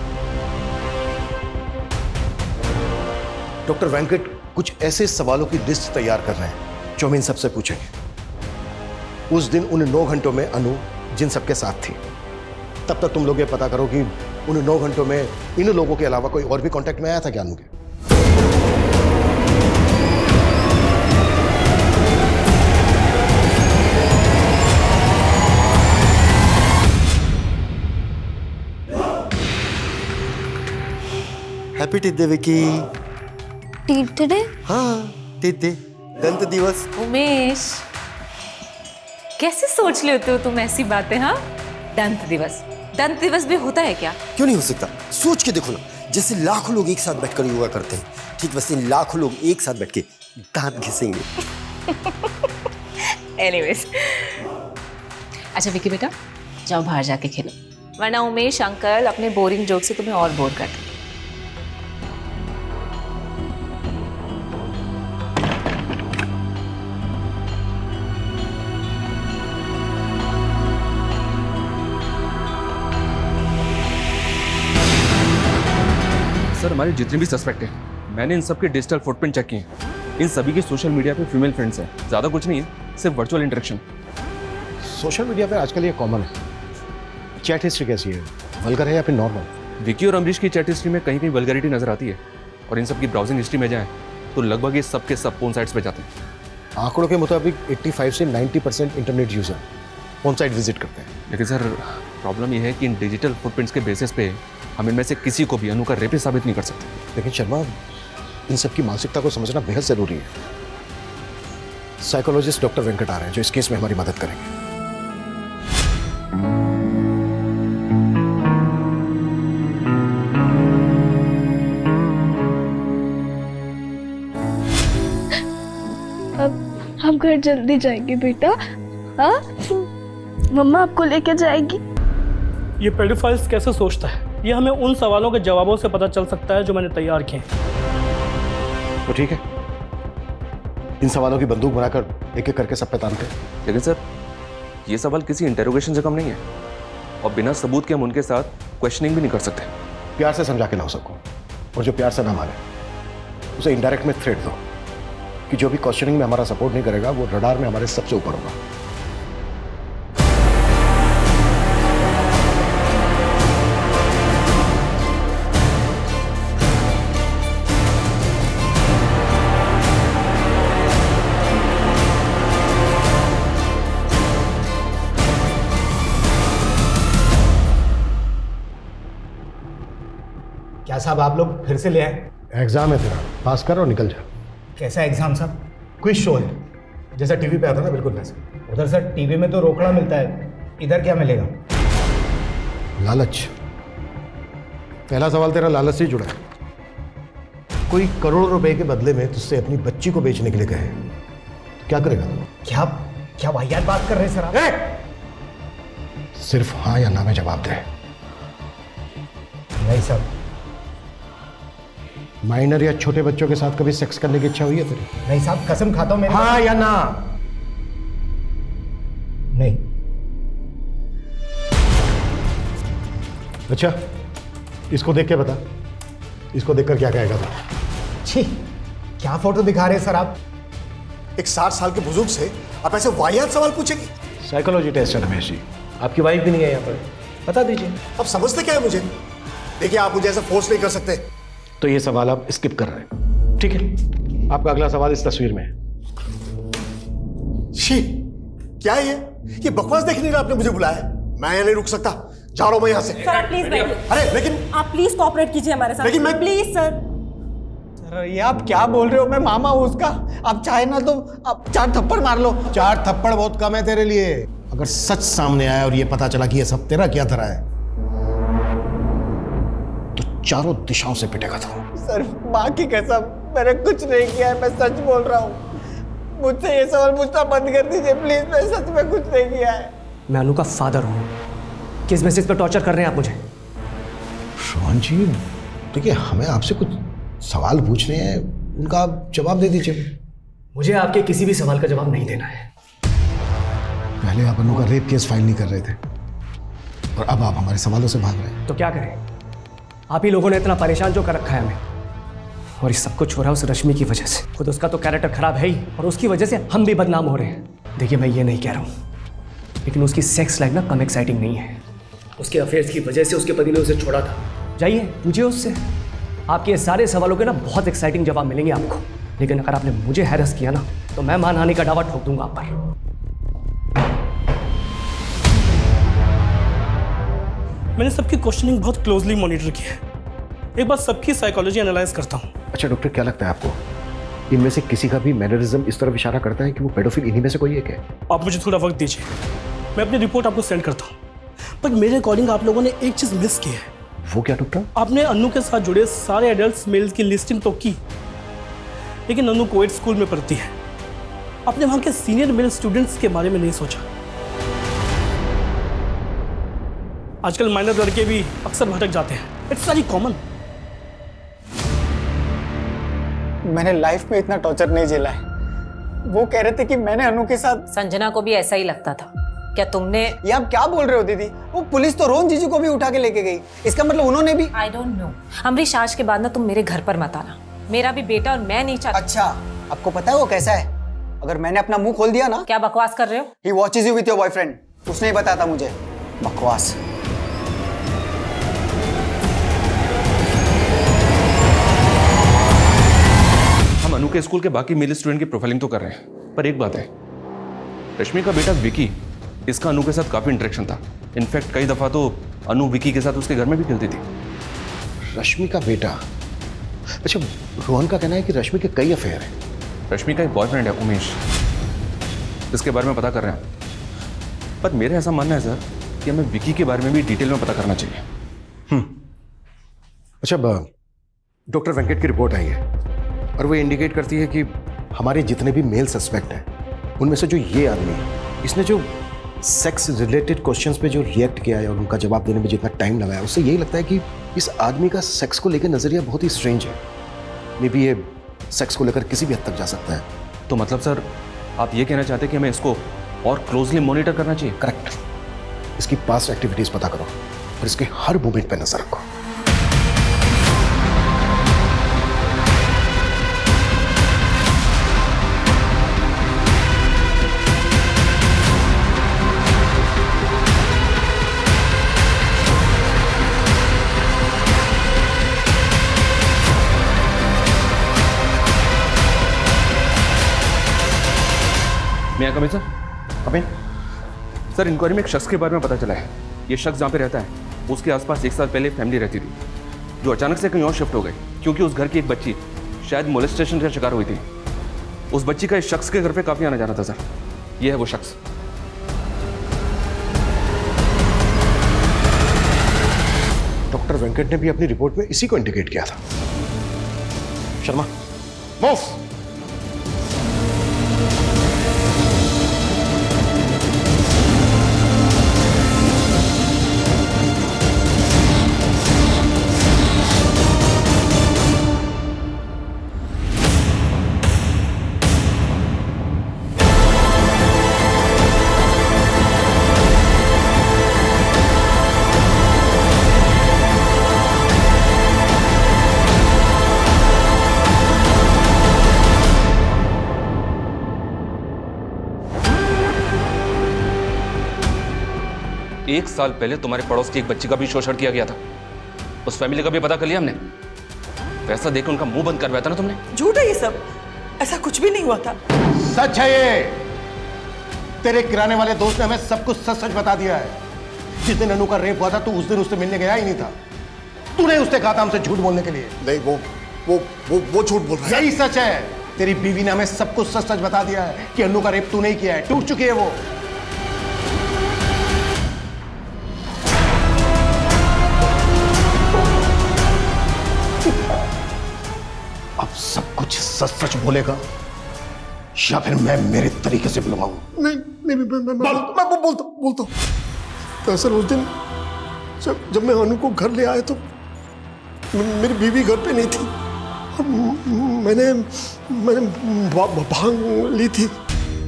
डॉक्टर वेंकट कुछ ऐसे सवालों की लिस्ट तैयार कर रहे हैं जो हम इन सबसे पूछेंगे। उस दिन उन 9 घंटों में अनु जिन सबके साथ थी, तब तक तुम लोग ये पता करो कि उन 9 घंटों में इन लोगों के अलावा कोई और भी कांटेक्ट में आया था क्या अनु के? हैप्पी टिड्डे विकी। टिड्डे? हाँ टिड्डे, दंत दिवस। उमेश, कैसे सोच लेते हो तुम ऐसी बातें? हाँ, दंत दिवस भी होता है क्या? क्यों नहीं हो सकता? सोच के देखो ना, जैसे लाखों लोग एक साथ बैठकर योगा करते हैं, ठीक वैसे लाखों लोग एक साथ बैठ के दांत घिसेंगे। एनीवेज, अच्छा विकी बेटा, जाओ बाहर जाके खेलो, वरना उमेश अंकल अपने बोरिंग जोक से तुम्हें और बोर कर देंगे। सर, हमारे जितने भी सस्पेक्ट हैं, मैंने इन सब के डिजिटल फुटप्रिंट चेक किए हैं। इन सभी के सोशल मीडिया पे फीमेल फ्रेंड्स हैं। ज़्यादा कुछ नहीं है, सिर्फ वर्चुअल इंटरेक्शन। सोशल मीडिया पे आजकल ये कॉमन है। चैट हिस्ट्री कैसी है, वल्गर है या फिर नॉर्मल? विकी और अमरीश की चैट हिस्ट्री में कहीं कहीं वल्गैरिटी नजर आती है, और इन सब की ब्राउजिंग हिस्ट्री में जाएं तो लगभग ये सब के सब पोर्न साइट्स पे जाते हैं। आंकड़ों के मुताबिक 85 से 90% internet user porn site visit करते हैं। लेकिन सर, प्रॉब्लम यह है कि इन डिजिटल फुटप्रिंट्स के बेसिस पे हम इनमें से किसी को भी अनु का रेपिस्ट साबित नहीं कर सकते। लेकिन शर्मा, इन सब की मानसिकता को समझना बेहद जरूरी है। साइकोलॉजिस्ट डॉक्टर वेंकट आ रहे हैं जो इस केस में हमारी मदद करेंगे। अब हम घर जल्दी जाएंगे बेटा। हाँ, मम्मा आपको लेके जाएगी। ये पेडोफाइल्स कैसे सोचता है, ये हमें उन सवालों के जवाबों से पता चल सकता है जो मैंने तैयार किए हैं। तो ठीक है, इन सवालों की बंदूक बनाकर एक एक करके सब पे तानते हैं। लेकिन सर, ये सवाल किसी इंटेरोगेशन से कम नहीं है, और बिना सबूत के हम उनके साथ क्वेश्चनिंग भी नहीं कर सकते। प्यार से समझा के लाओ सबको, और जो प्यार से ना माने उसे इनडायरेक्ट में थ्रेट दो कि जो भी क्वेश्चनिंग में हमारा सपोर्ट नहीं करेगा वो रडार में हमारे सबसे ऊपर होगा। क्या साहब आप लोग फिर से ले आए? एग्जाम है तेरा, पास कर और निकल जा। कैसा एग्जाम साहब? क्विज शो है, जैसा टीवी पे आता है ना, बिल्कुल वैसा। उधर सर टीवी में तो रोकड़ा मिलता है, इधर क्या मिलेगा? लालच। पहला सवाल तेरा लालच से जुड़ा है। कोई करोड़ रुपए के बदले में तुझसे अपनी बच्ची को बेचने के लिए कहे तो क्या करेगा तू? क्या वाहियात बात कर रहे हैं सर आप? सिर्फ हाँ या ना में जवाब दे। नहीं सर, माइनर या छोटे बच्चों के साथ कभी सेक्स करने की इच्छा हुई है तेरी? नहीं साहब, कसम खाता हूं मेरे। हाँ या ना? नहीं। अच्छा, इसको देख के बता, इसको देखकर क्या कहेगा तू? छी, क्या फोटो दिखा रहे हैं सर आप? एक 60 साल के बुजुर्ग से आप ऐसे वाहियात सवाल पूछेंगे? साइकोलॉजी टेस्ट है रमेश जी। आपकी वाइफ भी नहीं है यहाँ पर, बता दीजिए। आप समझते क्या है मुझे? देखिए, आप मुझे ऐसा फोर्स नहीं कर सकते। तो ये सवाल आप स्किप कर रहे हैं, ठीक है? आपका अगला सवाल इस तस्वीर में है। छी, क्या है ये बकवास देखने के लिए आपने मुझे बुलाया है? मैं यहाँ नहीं रुक सकता, जा रहा हूं मैं यहाँ से। सर प्लीज बैठिए। अरे लेकिन आप प्लीज कोऑपरेट कीजिए हमारे साथ। लेकिन मैं प्लीज सर। सर ये आप क्या बोल रहे हो? मैं मामा हूं उसका। आप चाहे ना तो आप 4 थप्पड़ मार लो। 4 थप्पड़ बहुत कम है तेरे लिए। अगर सच सामने आया और ये पता चला कि ये सब तेरा क्या धरा है, तो चारों दिशाओं से पिटेगा तू। सर माँ की कसम, मैंने कुछ नहीं किया है, मैं सच बोल रहा हूँ। मुझसे ये सवाल पूछना बंद कर दीजिए प्लीज, मैं सच में कुछ नहीं किया है। मैं अनु का फादर हूँ। किस बेसिस पर टॉर्चर कर रहे हैं आप मुझे? रोहन जी, देखिए हमें आपसे कुछ सवाल पूछने हैं, उनका आप जवाब दे दीजिए। मुझे आपके किसी भी सवाल का जवाब नहीं देना है। पहले आप अनु का रेप केस फाइल नहीं कर रहे थे और अब आप हमारे सवालों से भाग रहे हैं। तो क्या करें? आप ही लोगों ने इतना परेशान जो कर रखा है हमें, और ये सब कुछ हो रहा है उस रश्मि की वजह से। खुद उसका तो कैरेक्टर खराब है ही, और उसकी वजह से हम भी बदनाम हो रहे हैं। देखिए मैं ये नहीं कह रहा हूँ, लेकिन उसकी सेक्स लाइफ ना कम एक्साइटिंग नहीं है। उसके अफेयर्स की वजह से उसके पति ने उसे छोड़ा था। जाइए पूछिए उससे। आपके ये सारे सवालों के ना बहुत एक्साइटिंग जवाब मिलेंगे आपको। लेकिन अगर आपने मुझे हैरेस किया ना, तो मैं मानहानि का दावा ठोक दूंगा आप पर। मैंने सबकी क्वेश्चनिंग बहुत क्लोजली मॉनिटर की है। एक बार सबकी साइकोलॉजी एनालाइज करता हूँ। अच्छा डॉक्टर, क्या लगता है आपको, इनमें से किसी का भी मैनरिज्म इस तरफ इशारा करता है कि वो पेडोफिल इन्हीं में से कोई एक है? आप मुझे थोड़ा वक्त दीजिए, मैं अपनी रिपोर्ट आपको सेंड करता हूँ। पर मेरे अकॉर्डिंग आप लोगों ने एक चीज मिस की है। वो क्या डॉक्टर? आपने अनु के साथ जुड़े सारे एडल्ट मेल्स की लिस्टिंग तो की, लेकिन अनु कोएड स्कूल में पढ़ती है। आपने वहां के सीनियर मेल स्टूडेंट्स के बारे में नहीं सोचा। आजकल माइनर लड़के भी अक्सर भटक जाते हैं। It's very common. मैंने लाइफ में इतना टॉर्चर नहीं झेला है। वो कह रहे थे कि मैंने अनु के साथ। संजना को भी ऐसा ही लगता था। क्या तुमने? ये आप क्या बोल रहे हो दीदी? वो पुलिस तो रोहन जीजू को भी उठा के लेके गई। इसका मतलब उन्होंने भी। I don't know. अमरीश, आज के बाद ना तुम मेरे घर पर मत आना। मेरा भी बेटा और मैं नहीं चाहती। अच्छा, आपको पता है वो कैसा है? अगर मैंने अपना मुंह खोल दिया ना। क्या बकवास कर रहे हो? He watches you with your boyfriend. उसने ही बताया था मुझे। बकवास। हम अनु के स्कूल के बाकी मेल स्टूडेंट की प्रोफाइलिंग तो कर रहे हैं, पर एक बात है, रश्मि का बेटा विकी, इसका अनु के साथ काफी इंटरेक्शन था। इनफैक्ट कई दफा तो अनु विकी के साथ उसके घर में भी खेलती थी। रश्मि का बेटा? अच्छा, रोहन का कहना है कि रश्मि के कई अफेयर हैं। रश्मि का एक बॉयफ्रेंड है उमेश, इसके बारे में पता कर रहे हैं। पर मेरा ऐसा मानना है सर कि हमें विकी के बारे में भी डिटेल में पता करना चाहिए। अच्छा, डॉक्टर वेंकट की रिपोर्ट आई है और वो इंडिकेट करती है कि हमारे जितने भी मेल सस्पेक्ट हैं, उनमें से जो ये आदमी है, इसने जो सेक्स रिलेटेड क्वेश्चंस पे जो रिएक्ट किया है और उनका जवाब देने में जितना टाइम लगाया, उससे यही लगता है कि इस आदमी का सेक्स को लेकर नजरिया बहुत ही स्ट्रेंज है। मे बी ये सेक्स को लेकर किसी भी हद तक जा सकता है। तो मतलब सर आप ये कहना चाहते हैं कि हमें इसको और क्लोजली मॉनिटर करना चाहिए? करेक्ट। इसकी पास्ट एक्टिविटीज पता करो और इसके हर मूवमेंट पे नजर रखो। मैं coming sir? Coming. Sir, enquiry में एक शख्स के बारे में पता चला है। ये शख्स जहाँ पे रहता है उसके आसपास 1 साल पहले फैमिली रहती थी, जो अचानक से कहीं और शिफ्ट हो गई क्योंकि उस घर की एक बच्ची शायद मोलेस्टेशन का शिकार हुई थी। उस बच्ची का इस शख्स के घर पे काफी आना जाना था सर। ये है वो शख्स। डॉक्टर वेंकट ने भी अपनी रिपोर्ट में इसी को इंडिकेट किया था। शर्मा, मूव। 1 साल पहले तुम्हारे पड़ोस की एक बच्ची का भी शोषण किया गया था। उस फैमिली का भी पता कर लिया हमने। पैसा देकर उनका मुंह बंद करवाया था ना तुमने। झूठ है ये सब, ऐसा कुछ भी नहीं हुआ था। सच है ये। तेरे किराने वाले दोस्त ने हमें सब कुछ सच सच बता दिया है। जिस दिन अनु का रेप हुआ था तू उस दिन उससे मिलने गया ही नहीं था। तूने उससे कहा था हमसे झूठ बोलने के लिए। नहीं, वो झूठ बोल रहा है। यही सच है। तेरी बीवी ने हमें सब कुछ सच सच बता दिया है कि अनु का रेप तू नहीं किया है। टूट चुकी है वो। अब सब कुछ सच सच बोलेगा या फिर मैं मेरे तरीके से बुलवाऊं? नहीं, मैं बोलता हूं। दरअसल उस दिन जब मैं अनु को घर ले आया तो मेरी बीवी घर पे नहीं थी। मैंने भांग ली थी।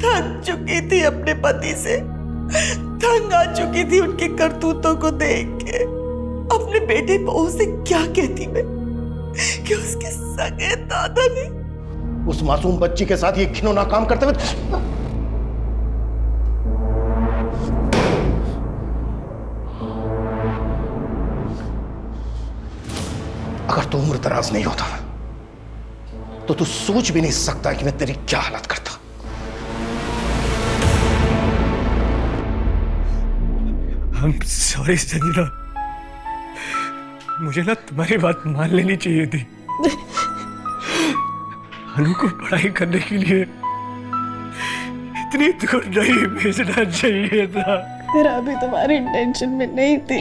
थक चुकी थी अपने पति से, तंग आ चुकी थी उनके करतूतों को देख के। अपने बेटे बहू से क्या कहती मैं कि उसके सगे दादा ने उस मासूम बच्ची के साथ ये घिनौना काम करते हुए। अगर तू उम्र दराज नहीं होता तो तू सोच भी नहीं सकता कि मैं तेरी क्या हालत करता। I'm sorry संजना, मुझे ना तुम्हारी बात मान लेनी चाहिए थी। अनु को पढ़ाई करने के लिए इतनी दूर नहीं भेजना चाहिए था। मेरा अभी तुम्हारी इंटेंशन में नहीं थी,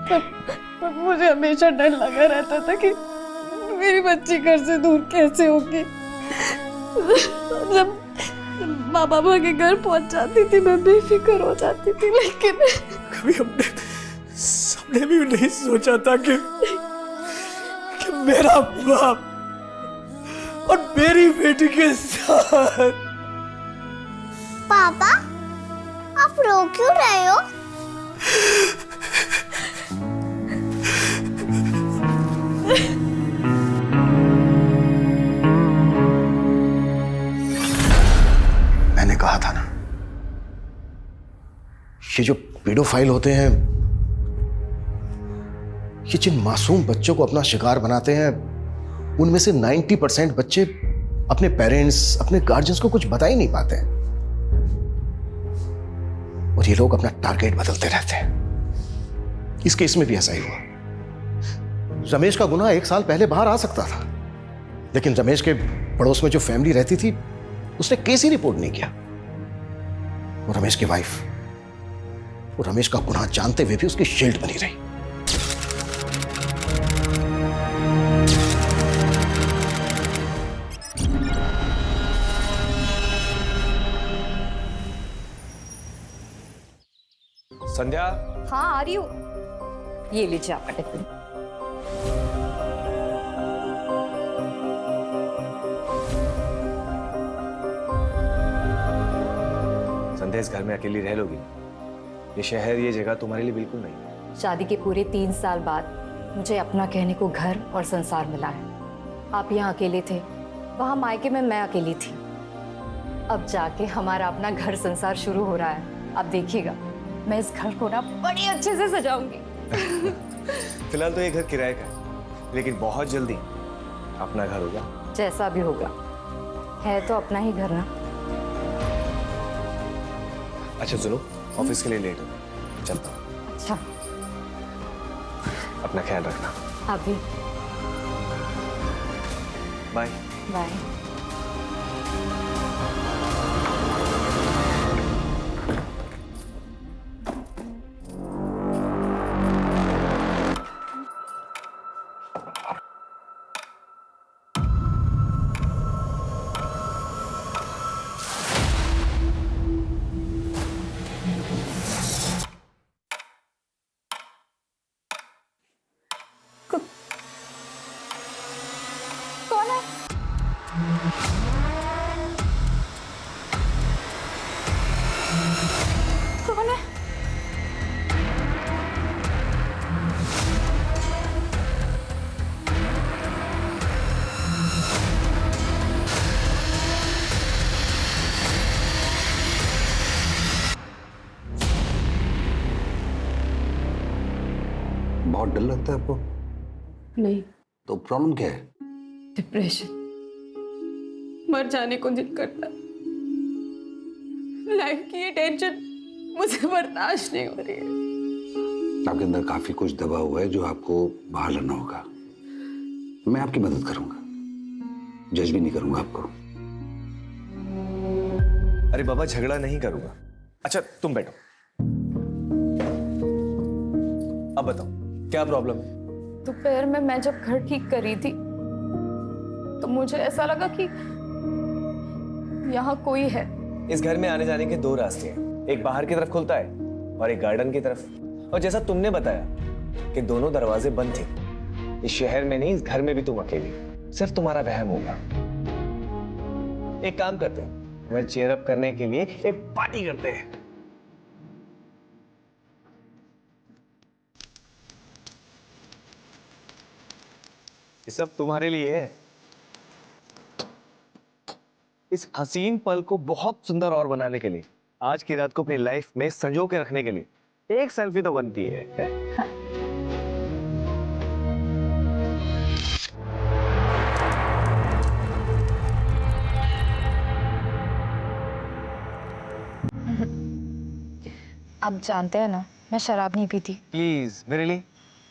पर मुझे हमेशा डर लगा रहता था कि मेरी बच्ची घर से दूर कैसे होगी। जब माँ बाबा के घर पहुंच जाती थी मैं बेफिक्र हो जाती थी, लेकिन कभी हमने सबने भी नहीं सोचा था कि मेरा बाप और मेरी बेटी के साथ। पापा, आप रो क्यों रहे हो? मैंने कहा था ना, ये जो पीडोफाइल होते हैं, ये जिन मासूम बच्चों को अपना शिकार बनाते हैं, उनमें से 90% बच्चे अपने पेरेंट्स, अपने गार्जियंस को कुछ बता ही नहीं पाते हैं। और ये लोग अपना टारगेट बदलते रहते हैं। इस केस में भी ऐसा ही हुआ। रमेश का गुनाह 1 साल पहले बाहर आ सकता था, लेकिन रमेश के पड़ोस में जो फैमिली रहती थी उसने केस ही रिपोर्ट नहीं किया। वो रमेश की वाइफ, वो रमेश का गुनाह जानते हुए भी उसकी शील्ड बनी रही। संध्या। हाँ आ रही हूँ। ये लीजिए आपका टिफिन। संध्या, इस घर में अकेली रह लोगी? ये शहर, ये जगह तुम्हारे लिए बिल्कुल नहीं। शादी के पूरे 3 साल बाद मुझे अपना कहने को घर और संसार मिला है। आप यहाँ अकेले थे, वहाँ मायके में मैं अकेली थी। अब जाके हमारा अपना घर संसार शुरू हो रहा है। आप देखिएगा, मैं इस घर को ना बड़ी अच्छे से सजाऊंगी। फिलहाल तो ये घर किराए का है, लेकिन बहुत जल्दी अपना घर होगा। जैसा भी होगा, है तो अपना ही घर ना। अच्छा सुनो, ऑफिस के लिए लेट हो, चलता हूँ। अच्छा, अपना ख्याल रखना। आप भी। Bye bye. कौन है? कौन है? बहुत डर लगता है आपको? नहीं, तो प्रॉब्लम क्या है? डिप्रेशन। मर जाने को दिल करता। लाइफ की ये टेंशन मुझे बर्दाश्त नहीं हो रही है। आपके अंदर काफी कुछ दबा हुआ है जो आपको बाहर लाना होगा। मैं आपकी मदद करूंगा, जज भी नहीं करूंगा आपको। अरे बाबा, झगड़ा नहीं करूंगा। अच्छा तुम बैठो। अब बताओ क्या प्रॉब्लम है? दोपहर में मैं जब घर ठीक कर रही थी तो मुझे ऐसा लगा कि यहाँ कोई है। इस घर में आने जाने के दो रास्ते हैं, एक बाहर की तरफ खुलता है और एक गार्डन की तरफ। और जैसा तुमने बताया कि दोनों दरवाजे बंद थे, इस शहर में नहीं, इस घर में भी तुम अकेली, सिर्फ तुम्हारा वहम होगा। एक काम करते हैं, मैं चेयर अप करने के लिए एक पार्टी करते हैं। ये सब तुम्हारे लिए है। इस हसीन पल को बहुत सुंदर और बनाने के लिए, आज की रात को अपनी लाइफ में संजो के रखने के लिए एक सेल्फी तो बनती है। आप जानते हैं ना, मैं शराब नहीं पीती। प्लीज मेरे लिए,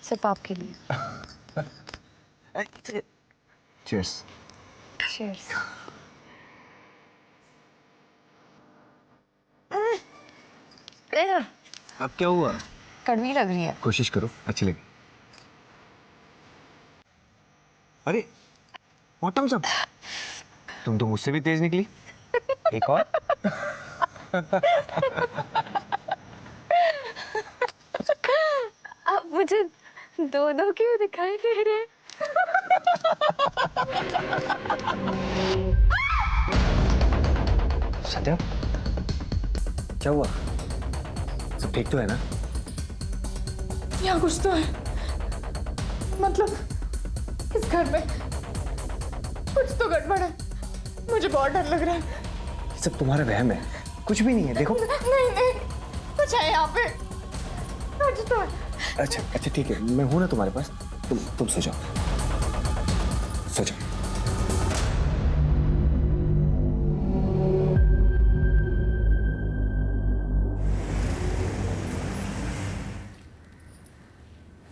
सिर्फ आपके लिए। चीयर्स। चीयर्स। अब क्या हुआ? कड़वी लग रही है। कोशिश करो अच्छी लगे। अरे ऑटम सब, तुम तो मुझसे भी तेज निकली। एक और। अब मुझे दोनों क्यों दिखाई दे रहे हैं? संध्या, क्या हुआ? सब ठीक तो है ना? यहाँ कुछ तो है, मतलब इस घर में कुछ तो गड़बड़ है। मुझे बहुत डर लग रहा है। ये सब तुम्हारा वहम है, कुछ भी नहीं है। देखो नहीं नहीं, कुछ है यहाँ पे, कुछ तो है। अच्छा अच्छा ठीक है, मैं हूं ना तुम्हारे पास। तुम सो जाओ, सो जाओ।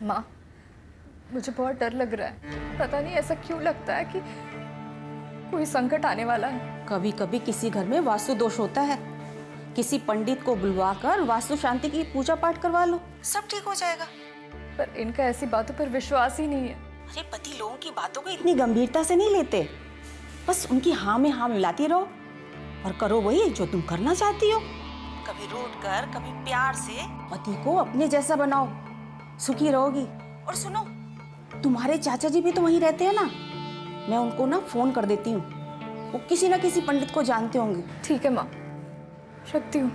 माँ, मुझे बहुत डर लग रहा है। पता नहीं ऐसा क्यों लगता है कि कोई संकट आने वाला है। कभी कभी किसी घर में वास्तु दोष होता है, किसी पंडित को बुलवाकर वास्तु शांति की पूजा पाठ करवा लो, सब ठीक हो जाएगा। पर इनका ऐसी बातों पर विश्वास ही नहीं है। अरे पति लोगों की बातों को इतनी गंभीरता से नहीं लेते, बस उनकी हाँ में हाँ मिलाती रहो और करो वही जो तुम करना चाहती हो। कभी रूठ कर, कभी प्यार से पति को अपने जैसा बनाओ, सुखी रहोगी। और सुनो, तुम्हारे चाचा जी भी तो वहीं रहते हैं ना, मैं उनको ना फोन कर देती हूँ, वो किसी ना किसी पंडित को जानते होंगे। ठीक है माँ, रखती हूँ।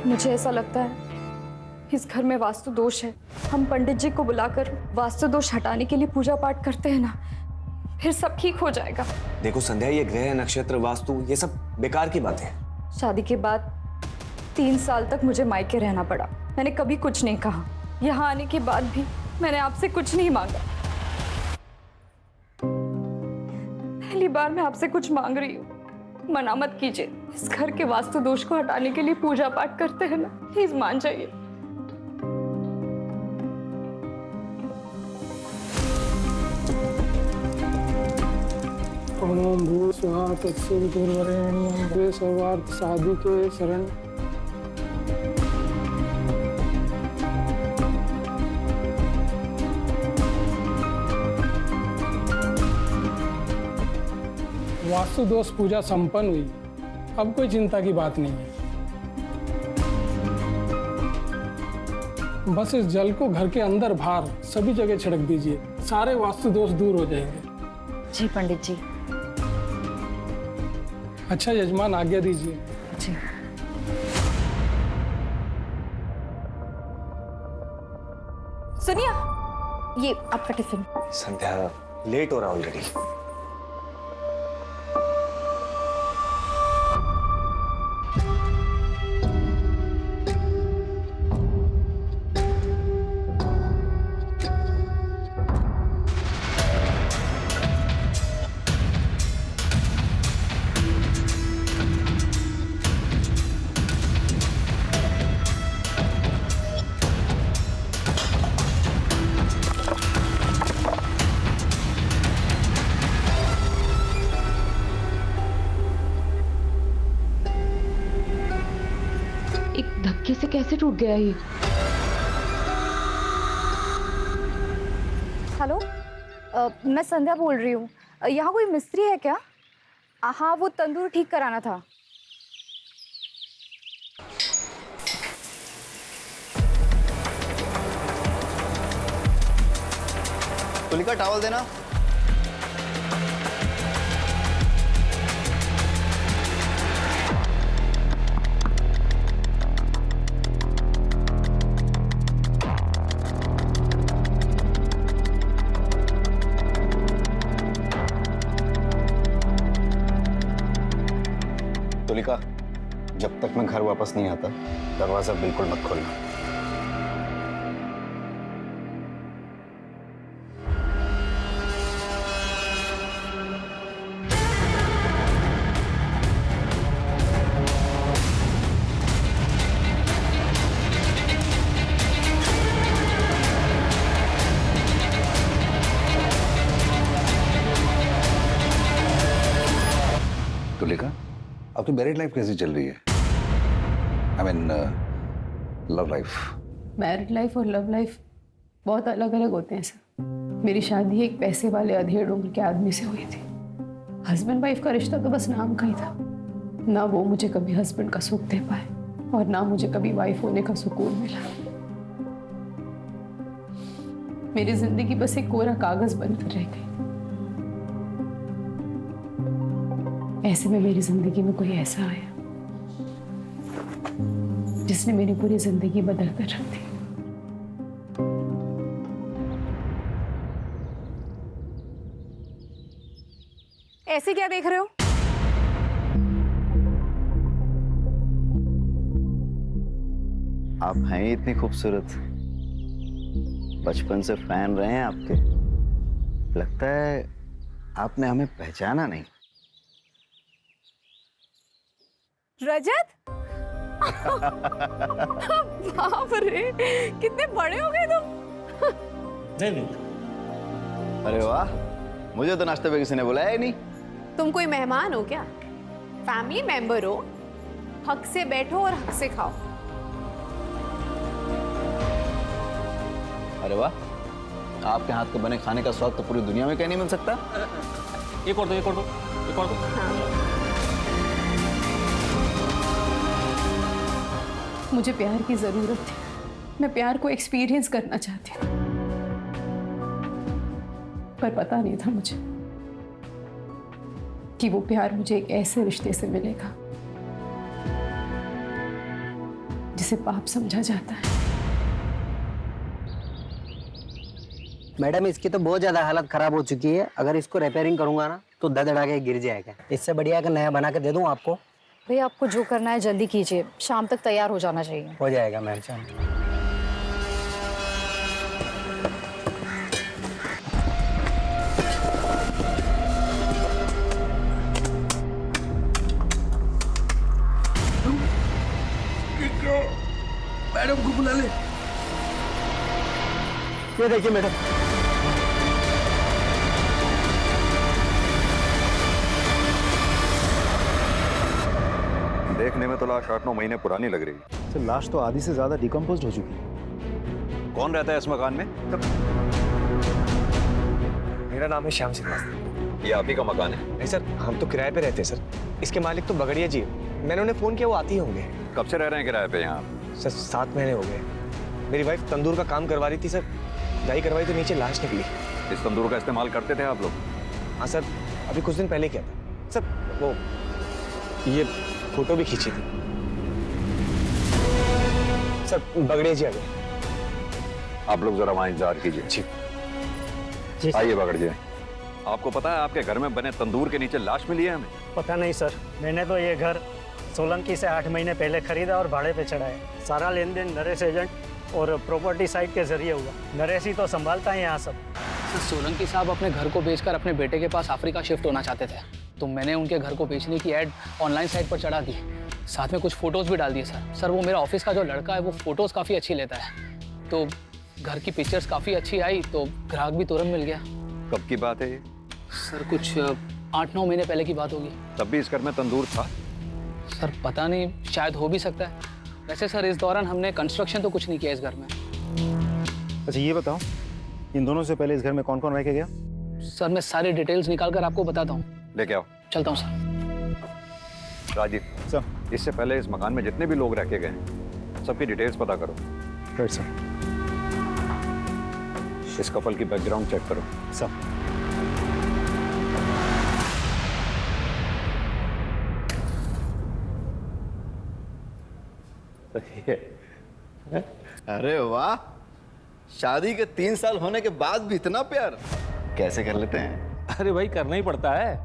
मुझे ऐसा लगता है इस घर में वास्तु दोष है। हम पंडित जी को बुलाकर वास्तु दोष हटाने के लिए पूजा पाठ करते हैं ना, फिर सब ठीक हो जाएगा। देखो संध्या, ये ग्रह नक्षत्र वास्तु ये सब बेकार की बात है। शादी के बाद 3 साल तक मुझे मायके रहना पड़ा। मैंने कभी कुछ नहीं कहा। यहाँ आने के बाद भी मैंने आपसे कुछ नहीं मांगा। पहली बार मैं आपसे कुछ मांग रही हूँ, मना मत कीजिए। इस घर के वास्तु दोष को हटाने के लिए पूजा पाठ करते हैं ना, प्लीज मान जाइए। ओम भू स्वाहा तत्सवितुर्वरेण्यं भर्गो सर्वार्थ साधिके शरण। वास्तु दोष पूजा संपन्न हुई, अब कोई चिंता की बात नहीं है। बस इस जल को घर के अंदर बाहर सभी जगह छिड़क दीजिए, सारे वास्तु दोष दूर हो जाएंगे। जी पंडित जी। अच्छा यजमान, आज्ञा दीजिए। जी। सुनिए, ये आपका टिफिन। संध्या, लेट हो रहा ऑलरेडी। एक धक्के से कैसे टूट गया ये? हेलो, मैं संध्या बोल रही हूँ। यहाँ कोई मिस्त्री है क्या? हाँ, वो तंदूर ठीक कराना था। तुलिका टॉवल देना। तुलिका, जब तक मैं घर वापस नहीं आता दरवाजा बिल्कुल मत खोलना। तुलिका, अब तो मैरिड लाइफ कैसी चल रही है? I mean love life. Married life और लव लाइफ बहुत अलग अलग होते हैं सर। मेरी शादी एक पैसे वाले अधेड़ उम्र के आदमी से हुई थी। हस्बैंड वाइफ का रिश्ता तो बस नाम का ही था। ना वो मुझे कभी हस्बैंड का सुख दे पाए और ना मुझे कभी वाइफ होने का सुकून मिला। मेरी जिंदगी बस एक कोरा कागज बनकर रह गई। ऐसे में मेरी जिंदगी में कोई ऐसा आया जिसने मेरी पूरी जिंदगी बदल कर रख दी। ऐसे क्या देख रहे हो? आप हैं ही इतनी खूबसूरत, बचपन से फैन रहे हैं आपके। लगता है आपने हमें पहचाना नहीं। रजत? बाप रे, कितने बड़े हो गए तुम। नहीं। अरे वाह, मुझे तो नाश्ते पे किसी ने बुलाया ही नहीं। तुम कोई मेहमान हो क्या? फैमिली मेंबर हो। हक से बैठो और हक से खाओ। अरे वाह, आपके हाथ के बने खाने का स्वाद तो पूरी दुनिया में कहीं नहीं मिल सकता। ये कर दो, ये कर दो, ये कर दो। मुझे प्यार की जरूरत थी। मैं प्यार को एक्सपीरियंस करना चाहती हूँ, पर पता नहीं था मुझे कि वो प्यार मुझे एक ऐसे रिश्ते से मिलेगा जिसे पाप समझा जाता है। मैडम, इसकी तो बहुत ज्यादा हालत खराब हो चुकी है। अगर इसको रिपेयरिंग करूंगा ना तो धड़धड़ा के गिर जाएगा। इससे बढ़िया अगर नया बना के दे दूं आपको। भैया, आपको जो करना है जल्दी कीजिए, शाम तक तैयार हो जाना चाहिए। हो जाएगा मैम, शाम। मैडम को बुला ले। ये देखिए मैडम। देखने में तो लाश 8-9 महीने पुरानी लग रही। सर, लाश तो आधी से ज्यादा डिकम्पोज्ड हो चुकी है। कौन रहता है इस मकान में? मेरा नाम है श्याम श्रीवास्तव। ये आप ही का मकान है? नहीं सर, हम तो किराए पे रहते हैं सर। इसके मालिक तो बगड़िया जी है। मैंने उन्हें फोन किया, वो आती होंगे। कब से रह रहे हैं किराए पे यहाँ? सर 7 महीने हो गए। मेरी वाइफ तंदूर का काम करवा रही थी सर, दाई करवाई तो नीचे लाश निकली। इस तंदूर का इस्तेमाल करते थे आप लोग? हाँ सर, अभी कुछ दिन पहले किया था सर। वो ये फोटो भी खींची थी सर। बगड़िया जी आ गए। आप लोग जरा वहाँ इंतजार कीजिए। जी आइए बगड़ जी। आपको पता है आपके घर में बने तंदूर के नीचे लाश मिली है हमें? पता नहीं सर, मैंने तो ये घर सोलंकी से 8 महीने पहले खरीदा और भाड़े पे चढ़ाया। सारा लेन देन नरेश एजेंट और प्रॉपर्टी साइट के जरिए हुआ। नरेश ही तो संभालता है यहाँ सब। सोलंकी साहब अपने घर को बेचकर अपने बेटे के पास अफ्रीका शिफ्ट होना चाहते थे, तो मैंने उनके घर को बेचने की ऐड ऑनलाइन साइट पर चढ़ा दी। साथ में कुछ फोटोज़ भी डाल दिए सर। वो मेरा ऑफिस का जो लड़का है वो फ़ोटोज़ काफ़ी अच्छी लेता है, तो घर की पिक्चर्स काफ़ी अच्छी आई तो ग्राहक भी तुरंत मिल गया। कब की बात है ये? सर कुछ 8-9 महीने पहले की बात होगी। तब भी इस घर में तंदूर था? सर पता नहीं, शायद हो भी सकता है। वैसे सर इस दौरान हमने कंस्ट्रक्शन तो कुछ नहीं किया इस घर में। अच्छा ये बताओ, इन दोनों से पहले इस घर में कौन कौन रह के गया? सर मैं सारी डिटेल्स निकाल कर आपको बताता हूँ। लेके आओ। चलता हूँ सर। राजीव सर, इससे पहले इस मकान में जितने भी लोग रह के गए सबकी डिटेल्स पता करो। Right sir. इस कपल की बैकग्राउंड चेक करो। सर। अरे वाह, शादी के 3 साल होने के बाद भी इतना प्यार कैसे कर लेते हैं? अरे भाई करना ही पड़ता है।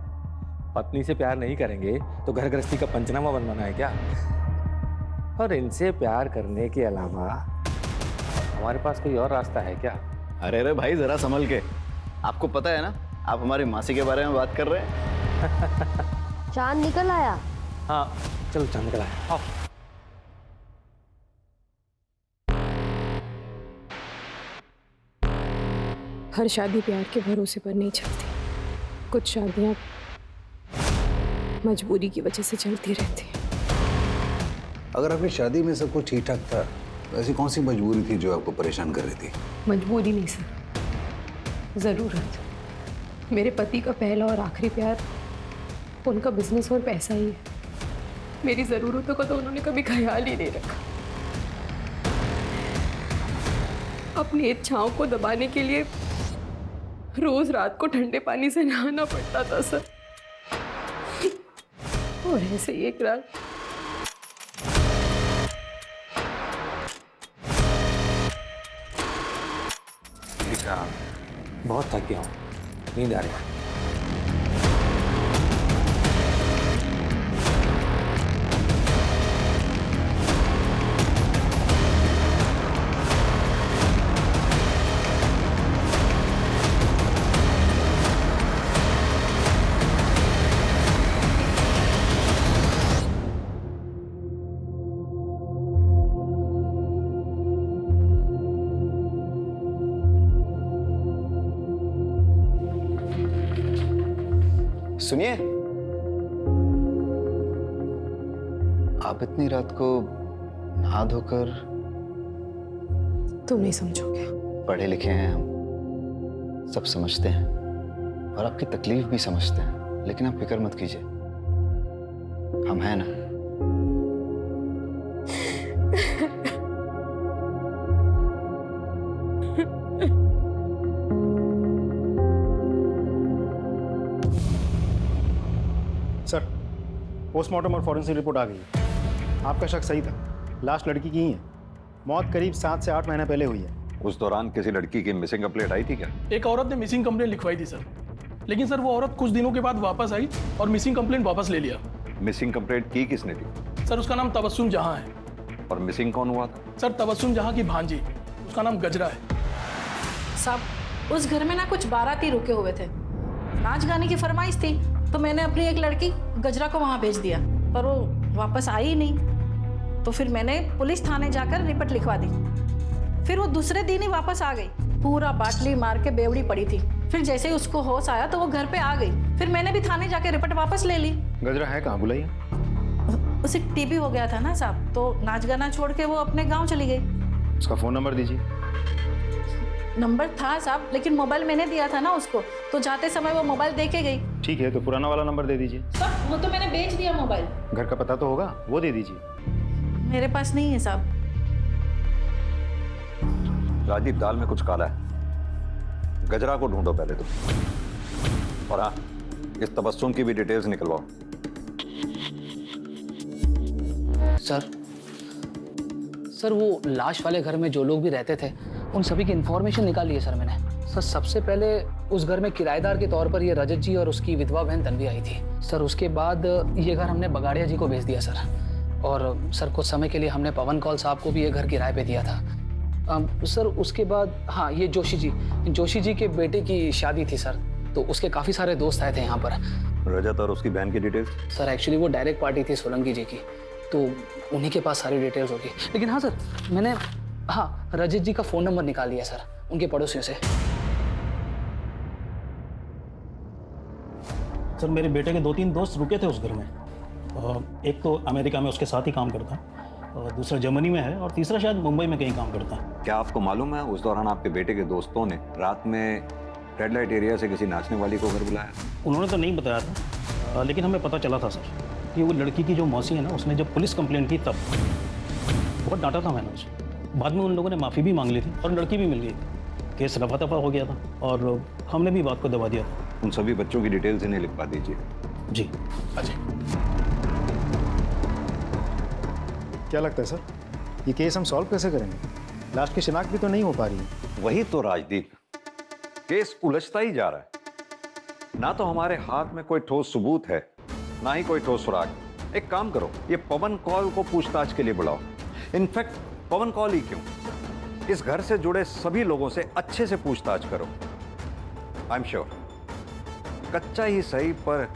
पत्नी से प्यार नहीं करेंगे तो घर गृहस्थी का पंचनामा बनवाना है क्या? और इनसे प्यार करने के अलावा हमारे पास कोई और रास्ता है क्या? अरे अरे भाई जरा संभल के, आपको पता है ना आप हमारी मासी के बारे में बात कर रहे हैं। चांद निकल आया। हाँ चलो चांद निकल आया। आओ। हर शादी प्यार के भरोसे पर नहीं चलती। कुछ शादियां मजबूरी की वजह से चलती रहती हैं। अगर आपकी शादी में सब कुछ ठीक ठाक था तो ऐसी कौन सी मजबूरी थी जो आपको परेशान कर रही थी? मजबूरी नहीं सर, ज़रूरत। मेरे पति का पहला और आखिरी प्यार उनका बिजनेस और पैसा ही है। मेरी ज़रूरतों का तो उन्होंने कभी ख्याल ही नहीं रखा। अपनी इच्छाओं को दबाने के लिए रोज रात को ठंडे पानी से नहाना पड़ता था सर। और ऐसे ही एक रात बहुत थक गया हूँ, नींद आ रही है। सुनिए, आप इतनी रात को नहा धोकर? तुम नहीं समझोगे। पढ़े लिखे हैं हम, सब समझते हैं और आपकी तकलीफ भी समझते हैं, लेकिन आप फिक्र मत कीजिए, हम हैं ना। सर, पोस्टमार्टम और फॉरेंसिक रिपोर्ट आ गई है। आपका शक सही था, लास्ट लड़की की ही है। मौत करीब 7 से 8 महीने पहले हुई है। उस दौरान किसी लड़की की मिसिंग कंप्लेंट आई थी क्या? एक औरत ने मिसिंग कंप्लेंट लिखवाई थी सर, लेकिन सर वो औरत कुछ दिनों के बाद वापस आई और मिसिंग कंप्लेंट वापस ले लिया। मिसिंग कंप्लेंट की किसने दी? सर उसका नाम तबस्सुम जहां है। और मिसिंग कौन हुआ था? सर तबस्सुम जहां की भांजी, उसका नाम गजरा है। साहब उस घर में ना कुछ बाराती रुके हुए थे, नाच गाने की फरमाइश थी, तो मैंने अपनी एक लड़की गजरा को वहाँ भेज दिया, पर वो वापस आई ही नहीं। तो फिर मैंने पुलिस थाने जाकर रिपोर्ट लिखवा दी। फिर वो दूसरे दिन ही वापस आ गई, पूरा बाटली मार के बेवड़ी पड़ी थी। फिर जैसे ही उसको होश आया तो वो घर पे आ गई। फिर मैंने भी थाने जाकर रिपोर्ट वापस ले ली। गजरा है कहाँ, बुलाइए। उसे टीबी हो गया था ना साहब, तो नाच गाना छोड़ के वो अपने गाँव चली गई। उसका फ़ोन नंबर दीजिए। नंबर था साहब, लेकिन मोबाइल मैंने दिया था ना उसको, तो जाते समय वो मोबाइल दे के गई। ठीक है, तो पुराना वाला नंबर दे दीजिए। सर वो तो मैंने बेच दिया मोबाइल। घर का पता तो होगा, वो दे दीजिए। मेरे पास नहीं है साहब। राजीव, दाल में कुछ काला है। गजरा को ढूंढो पहले तो। और हाँ, इस तबस्सुम की भी डिटेल्स निकलवाओ। सर वो लाश वाले घर में जो लोग भी रहते थे उन सभी की इंफॉर्मेशन निकाली है सर मैंने। सर सबसे पहले उस घर में किराएदार के तौर पर ये रजत जी और उसकी विधवा बहन तन्वी आई थी सर। उसके बाद ये घर हमने बगाड़िया जी को भेज दिया सर। और सर कुछ समय के लिए हमने पवन कौल साहब को भी ये घर किराए पे दिया था। सर उसके बाद हाँ, ये जोशी जी के बेटे की शादी थी सर, तो उसके काफ़ी सारे दोस्त आए थे यहाँ पर। रजत और उसकी बहन की डिटेल्स? सर एक्चुअली वो डायरेक्ट पार्टी थी सोलंकी जी की, तो उन्हीं के पास सारी डिटेल्स होगी। लेकिन हाँ सर, मैंने हाँ रजत जी का फ़ोन नंबर निकाल लिया सर उनके पड़ोसियों से। सर मेरे बेटे के 2-3 दोस्त रुके थे उस घर में। एक तो अमेरिका में उसके साथ ही काम करता, और दूसरा जर्मनी में है और तीसरा शायद मुंबई में कहीं काम करता है। क्या आपको मालूम है उस दौरान आपके बेटे के दोस्तों ने रात में रेड लाइट एरिया से किसी नाचने वाली को घर बुलाया? उन्होंने तो नहीं बताया था, लेकिन हमें पता चला था सर कि वो लड़की की जो मौसी है ना, उसने जब पुलिस कंप्लेंट की तब बहुत डांटा था मैंने उसे। बाद में उन लोगों ने माफ़ी भी मांग ली थी और लड़की भी मिल गई थी। केस रफा दफा हो गया था और हमने भी बात को दबा दिया था। उन सभी बच्चों की डिटेल्स इन्हें लिखवा दीजिए। जी। अजय, क्या लगता है सर, ये केस हम सॉल्व कैसे करेंगे? लाश की शिनाख्त भी तो नहीं हो पा रही है। वही तो राजदीप, केस उलझता ही जा रहा है। ना तो हमारे हाथ में कोई ठोस सबूत है, ना ही कोई ठोस सुराग। एक काम करो, ये पवन कौल को पूछताछ के लिए बुलाओ। इनफैक्ट पवन कौल ही क्यों, इस घर से जुड़े सभी लोगों से अच्छे से पूछताछ करो। आई एम श्योर कच्चा ही सही पर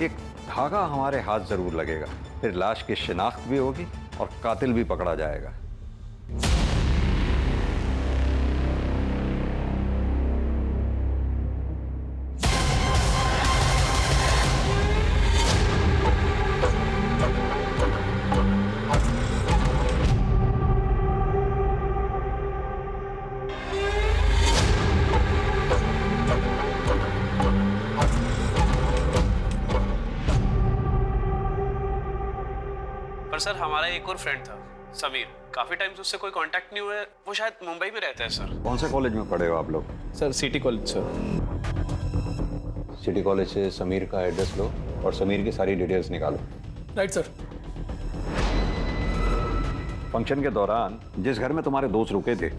एक धागा हमारे हाथ जरूर लगेगा। फिर लाश की शिनाख्त भी होगी और कातिल भी पकड़ा जाएगा। सर हमारा एक और फ्रेंड था समीर, काफी टाइम से उससे कोई कांटेक्ट नहीं हुआ है। वो शायद मुंबई में रहता है सर। कौन से कॉलेज में पढ़े हो आप लोग? Sir city college sir. City college से समीर का एड्रेस लो और समीर की सारी डिटेल्स निकालो। Right sir. फंक्शन के दौरान जिस घर में तुम्हारे दोस्त रुके थे,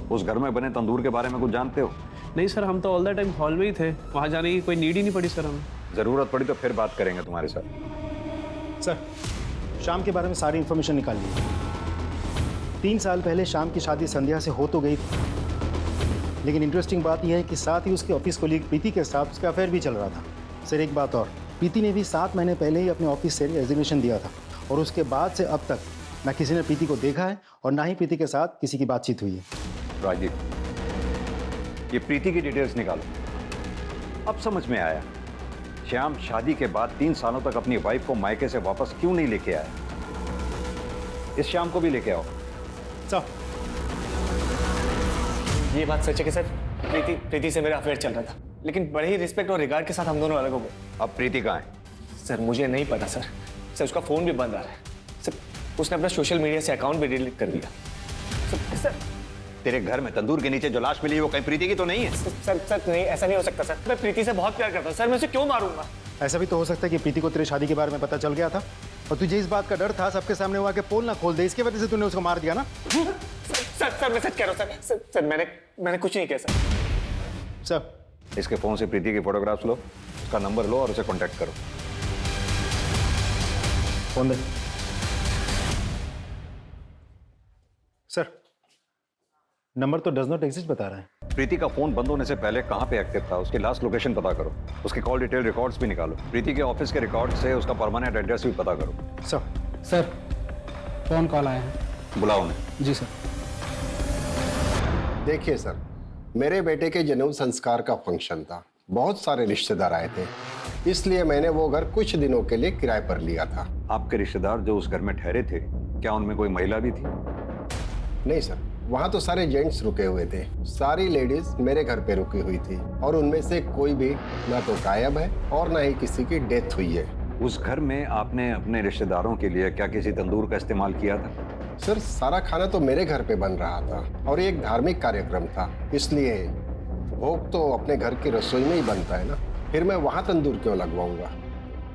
उस घर में बने तंदूर के बारे में कुछ जानते हो? नहीं सर, हम तो ऑल द टाइम हॉल में ही थे, वहां जाने की कोई नीड ही नहीं पड़ी सर हमें। जरूरत पड़ी तो फिर बात करेंगे तुम्हारे साथ। सर, शाम के बारे में सारी इन्फॉर्मेशन निकाल ली। 3 साल पहले शाम की शादी संध्या से हो तो गई थी, लेकिन इंटरेस्टिंग बात यह है कि साथ ही उसके ऑफिस कोलीग प्रीति के साथ उसका अफेयर भी चल रहा था। सर एक बात और, प्रीति ने भी 7 महीने पहले ही अपने ऑफिस से रेजिग्नेशन दिया था और उसके बाद से अब तक ना किसी ने प्रीति को देखा है और ना ही प्रीति के साथ किसी की बातचीत हुई है। राजीव, ये प्रीति की डिटेल्स निकालो। अब समझ में आया श्याम शादी के बाद 3 सालों तक अपनी वाइफ को मायके से वापस क्यों नहीं लेके आया। इस श्याम को भी लेके आओ। सर, ये बात सच है कि सर प्रीति से मेरा अफेयर चल रहा था, लेकिन बड़े ही रिस्पेक्ट और रिगार्ड के साथ हम दोनों अलग हो गए। अब प्रीति कहाँ है? सर मुझे नहीं पता सर। सर उसका फोन भी बंद आ रहा है सर। उसने अपना सोशल मीडिया से अकाउंट भी डिलीट कर दिया। सर तेरे घर में तंदूर के नीचे जो लाश मिली वो कहीं प्रीति की तो नहीं है? सर नहीं, ऐसा नहीं हो सकता सर। मैं प्रीति से बहुत प्यार करता हूँ सर, मैं उसे क्यों मारूंगा? ऐसा भी तो हो सकता है कि प्रीति को तेरी शादी के बारे में पता चल गया था और तुझे इस बात का डर था सबके सामने हुआ कि पोल ना खोल दे, इसके वजह से तूने उसको मार दिया ना? सर मैं सच कह रहा हूँ सर। सर मैंने कुछ नहीं किया सर। सर इसके फोन से प्रीति की फोटोग्राफ्स लो, उसका नंबर लो और उसे कांटेक्ट करो। फोन दे। सर नंबर तो डज नॉट एग्जिस्ट बता रहा है। प्रीति का फोन बंद होने से पहले कहां पे एक्टिव था, उसकी लास्ट लोकेशन पता करो, उसके कॉल डिटेल रिकॉर्ड्स भी निकालो, प्रीति के ऑफिस के रिकॉर्ड से उसका परमानेंट एड्रेस भी पता करो। सर फोन कॉल आया है, बुलाओ उन्हें। जी सर। देखिए सर, मेरे बेटे के जनेऊ संस्कार का फंक्शन था, बहुत सारे रिश्तेदार आए थे, इसलिए मैंने वो घर कुछ दिनों के लिए किराए पर लिया था। आपके रिश्तेदार जो उस घर में ठहरे थे, क्या उनमें कोई महिला भी थी? नहीं सर, वहाँ तो सारे जेंट्स रुके हुए थे। सारी लेडीज मेरे घर पे रुकी हुई थी और उनमें से कोई भी ना तो गायब है और ना ही किसी की डेथ हुई है। उस घर में आपने अपने रिश्तेदारों के लिए क्या किसी तंदूर का इस्तेमाल किया था? सर सारा खाना तो मेरे घर पे बन रहा था और ये एक धार्मिक कार्यक्रम था, इसलिए भोग तो अपने घर की रसोई में ही बनता है ना, फिर मैं वहाँ तंदूर क्यों लगवाऊंगा।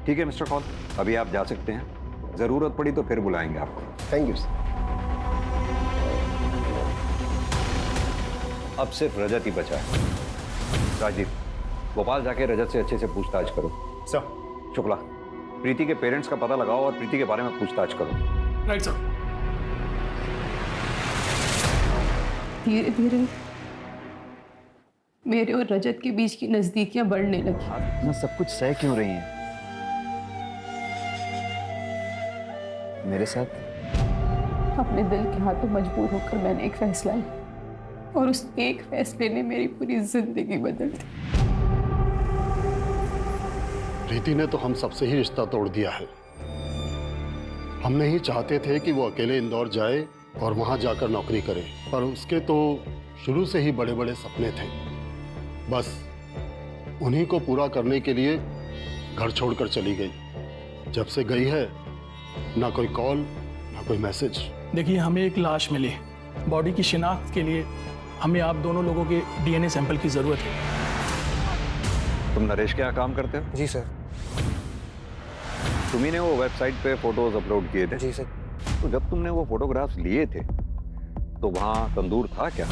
ठीक है मिस्टर कौल, अभी आप जा सकते हैं, जरूरत पड़ी तो फिर बुलाएंगे आपको। Thank you sir. अब सिर्फ रजत ही बचा है। राजीव, भोपाल जाके रजत से अच्छे से पूछताछ करो। सर। शुक्ला, प्रीति के पेरेंट्स का पता लगाओ और प्रीति के बारे में पूछताछ करो। Right sir. धीरे धीरे मेरे और रजत के बीच की नजदीकियां बढ़ने लगी। आप इतना सब कुछ सह क्यों रही हैं मेरे साथ? अपने दिल के हाथों मजबूर होकर मैंने एक फैसला लिया और उस एक फैसले ने मेरी पूरी जिंदगी बदल दी। प्रीति ने तो हम सबसे ही रिश्ता तोड़ दिया है, हम नहीं चाहते थे कि वो अकेले इंदौर जाए और वहां जाकर नौकरी करे, पर उसके तो शुरू से ही बड़े बड़े सपने थे। बस उन्हीं को पूरा करने के लिए घर छोड़कर चली गई। जब से गई है ना कोई कॉल ना कोई मैसेज। देखिए, हमें एक लाश मिली। बॉडी की शिनाख्त के लिए हमें आप दोनों लोगों के डीएनए सैंपल की जरूरत है। तुम नरेश के यहाँ काम करते हो? जी सर। तुम्ही ने वो वेबसाइट पे फोटोज अपलोड किए थे? जी सर। तो जब तुमने वो फोटोग्राफ्स लिए थे तो वहाँ तंदूर था क्या?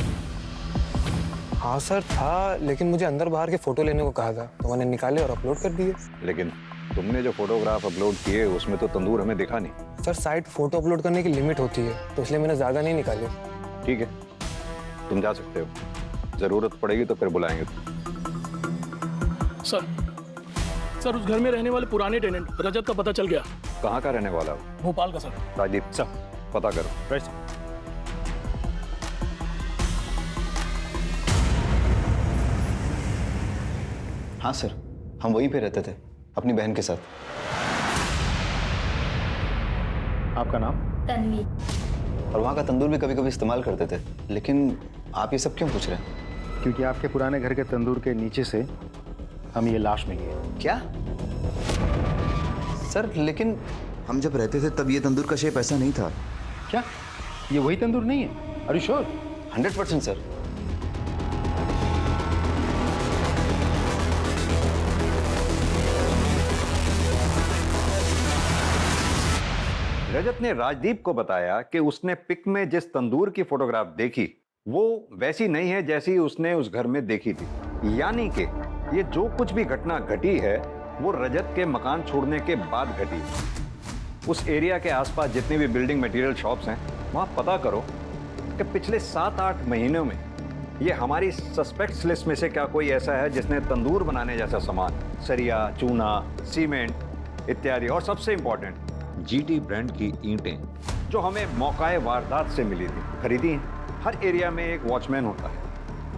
हाँ सर था, लेकिन मुझे अंदर बाहर के फोटो लेने को कहा था तो मैंने निकाले और अपलोड कर दिए। लेकिन तुमने जो फोटोग्राफ अपलोड किए उसमें तो तंदूर हमें दिखा नहीं। सर साइट फोटो अपलोड करने की लिमिट होती है तो इसलिए मैंने ज़्यादा नहीं निकाले। ठीक है, तुम जा सकते हो। जरूरत पड़ेगी तो फिर बुलाएंगे। सर उस घर में रहने वाले पुराने टेनेंट रजत का पता चल गया। कहाँ का रहने वाला हो? भोपाल का सर। राजदीप सर पता करो। राइट। हाँ सर, हम वहीं पे रहते थे अपनी बहन के साथ। आपका नाम? तन्वी। और वहाँ का तंदूर भी कभी कभी इस्तेमाल करते थे। लेकिन आप ये सब क्यों पूछ रहे हैं? क्योंकि आपके पुराने घर के तंदूर के नीचे से हम ये लाश मिली है। क्या सर? लेकिन हम जब रहते थे तब ये तंदूर का शेप ऐसा नहीं था। क्या ये वही तंदूर नहीं है? Are you sure? 100% sir. Rajat ने राजदीप को बताया कि उसने पिक में जिस तंदूर की फोटोग्राफ देखी वो वैसी नहीं है जैसी उसने उस घर में देखी थी। यानी कि ये जो कुछ भी घटना घटी है वो रजत के मकान छोड़ने के बाद घटी। उस एरिया के आसपास जितनी भी बिल्डिंग मटेरियल शॉप्स हैं वहां पता करो कि पिछले 7-8 महीनों में ये हमारी सस्पेक्ट्स लिस्ट में से क्या कोई ऐसा है जिसने तंदूर बनाने जैसा सामान, सरिया, चूना, सीमेंट इत्यादि, और सबसे इंपॉर्टेंट जीटी ब्रांड की ईंटें जो हमें मौकाए वारदात से मिली थी, खरीदी हैं। हर एरिया में एक वॉचमैन होता है।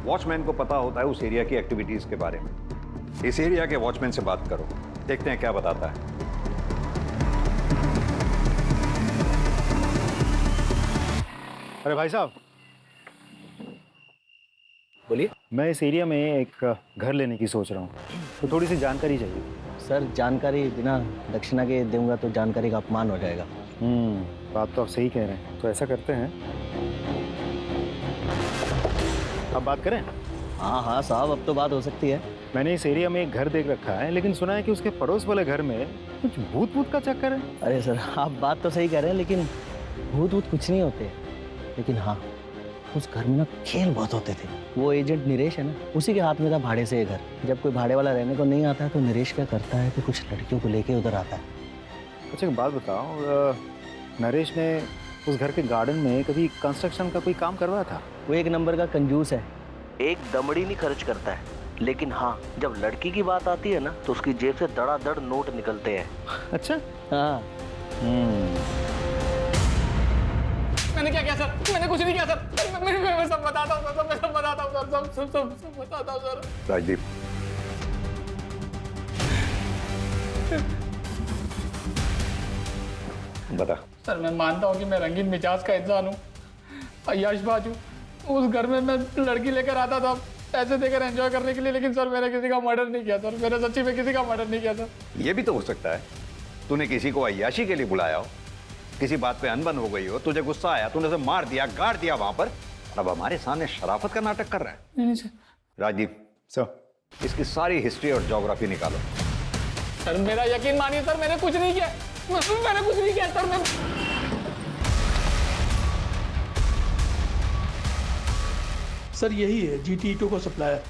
वॉचमैन को पता होता है उस एरिया की एक्टिविटीज के बारे में। इस एरिया के वॉचमैन से बात करो, देखते हैं क्या बताता है। अरे भाई साहब, बोलिए। मैं इस एरिया में एक घर लेने की सोच रहा हूँ, तो थोड़ी सी जानकारी चाहिए। सर जानकारी बिना दक्षिणा के दूंगा तो जानकारी का अपमान हो जाएगा। बात तो आप सही कह रहे हैं। तो ऐसा करते हैं, अब बात करें? हाँ हाँ साहब, अब तो बात हो सकती है। मैंने इस एरिया में एक घर देख रखा है, लेकिन सुना है कि उसके पड़ोस वाले घर में कुछ भूत भूत का चक्कर है। अरे सर आप बात तो सही कह रहे हैं, लेकिन भूत भूत कुछ नहीं होते। लेकिन हाँ, उस घर में ना खेल बहुत होते थे। वो एजेंट नरेश है ना, उसी के हाथ में था भाड़े से ये घर। जब कोई भाड़े वाला रहने को नहीं आता है तो नरेश क्या करता है कि कुछ लड़कियों को लेके उधर आता है। अच्छा एक बात बताओ, नरेश ने उस घर के गार्डन में कभी कंस्ट्रक्शन का कोई काम करवाया था? वो एक नंबर का कंजूस है, एक दमड़ी नहीं खर्च करता है। लेकिन हाँ, जब लड़की की बात आती है ना तो उसकी जेब से धड़ाधड़ नोट निकलते हैं। अच्छा। हाँ। मैंने क्या किया सर? मैंने कुछ नहीं किया सर। मैं सब बताता हूँ सर, मैं सब बताता हूँ सर, सब बताता हूँ सर। राजदीप, बता। सर मैं मानता हूँ कि मैं रंगीन मिजाज का इंसान हूँ, अय्याशबाज हूँ। उस घर में मैं लड़की लेकर आता था पैसे देकर एंजॉय करने के लिए, लेकिन सर मैंने किसी का मर्डर नहीं किया सर। मैंने सच्ची में किसी का मर्डर नहीं किया सर। ये भी तो हो सकता है तूने किसी को अय्याशी के लिए बुलाया हो, किसी बात पे अनबन हो गई हो, तुझे गुस्सा आया, तूने उसे मार दिया, गाड़ दिया वहां पर, अब हमारे सामने शराफत का नाटक कर रहा है। नहीं सर। राजीव सर, इसकी सारी हिस्ट्री और ज्योग्राफी निकालो। सर मेरा यकीन मानिए सर, मैंने कुछ नहीं किया। मैंने कुछ नहीं किया सर। मैं सर यही है जीटी ईंटों का सप्लायर।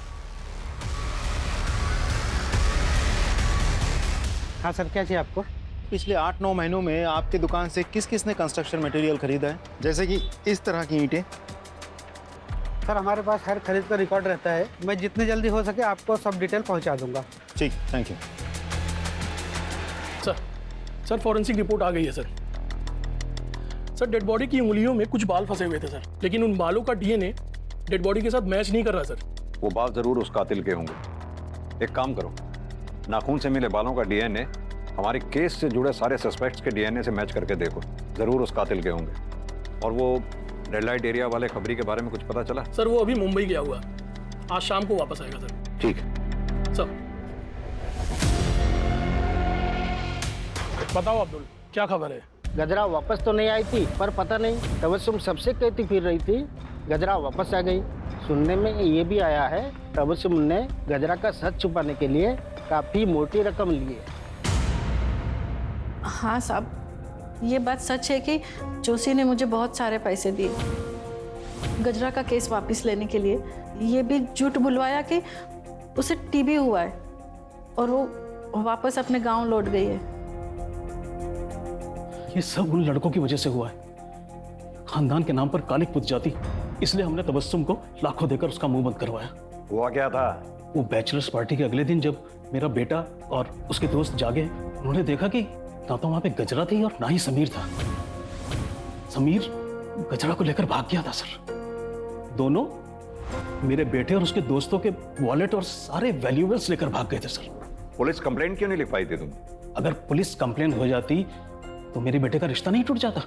हाँ सर, क्या चाहिए आपको? पिछले 8-9 महीनों में आपकी दुकान से किस किस ने कंस्ट्रक्शन मटेरियल खरीदा है, जैसे कि इस तरह की ईंटें? सर हमारे पास हर खरीद का रिकॉर्ड रहता है। मैं जितनी जल्दी हो सके आपको सब डिटेल पहुंचा दूंगा। ठीक, thank you. Sir forensic report आ गई है सर। सर डेड बॉडी की उंगलियों में कुछ बाल फंसे हुए थे सर, लेकिन उन बालों का डीएनए डेड बॉडी के साथ मैच नहीं कर रहा सर। वो बाल जरूर उस कातिल के होंगे। एक काम करो, नाखून से मिले बालों का डीएनए हमारे केस से जुड़े सारे सस्पेक्ट्स के डीएनए से मैच करके देखो, जरूर उस कातिल के होंगे। और वो रेड लाइट एरिया वाले खबरी के बारे में कुछ पता चला? सर वो अभी मुंबई गया हुआ, आज शाम को वापस आएगा सर। ठीक है सर। बताओ अब्दुल, क्या खबर है? गजरा वापस तो नहीं आई थी, पर पता नहीं तबस्सुम सबसे कहती फिर रही थी गजरा वापस आ गई। सुनने में ये भी आया है तबस्सुम ने गजरा का सच छुपाने के लिए काफी मोटी रकम ली है। हाँ साहब, ये बात सच है कि जोशी ने मुझे बहुत सारे पैसे दिए गजरा का केस वापस लेने के लिए। ये भी झूठ बुलवाया कि उसे टीबी हुआ है और वो वापस अपने गांव लौट गई है। ये सब उन लड़कों की वजह से हुआ है। खानदान के नाम पर कालिक पुत जाती, इसलिए हमने तबस्सुम को लाखों देकर उसका मुंह बंद करवाया। हुआ क्या था? वो बैचलर्स पार्टी के अगले दिन जब मेरा बेटा और उसके दोस्त जागे, उन्होंने देखा कि ना तो वहां पे गजरा थी और ना ही समीर था। समीर गजरा को लेकर भाग गया था सर। दोनों मेरे बेटे और उसके दोस्तों के वॉलेट और सारे वैल्यूएबल्स लेकर भाग गए थे सर। पुलिस कंप्लेंट क्यों नहीं लिख पाई थी तुम? अगर पुलिस कंप्लेंट हो जाती तो मेरे बेटे का रिश्ता नहीं टूट जाता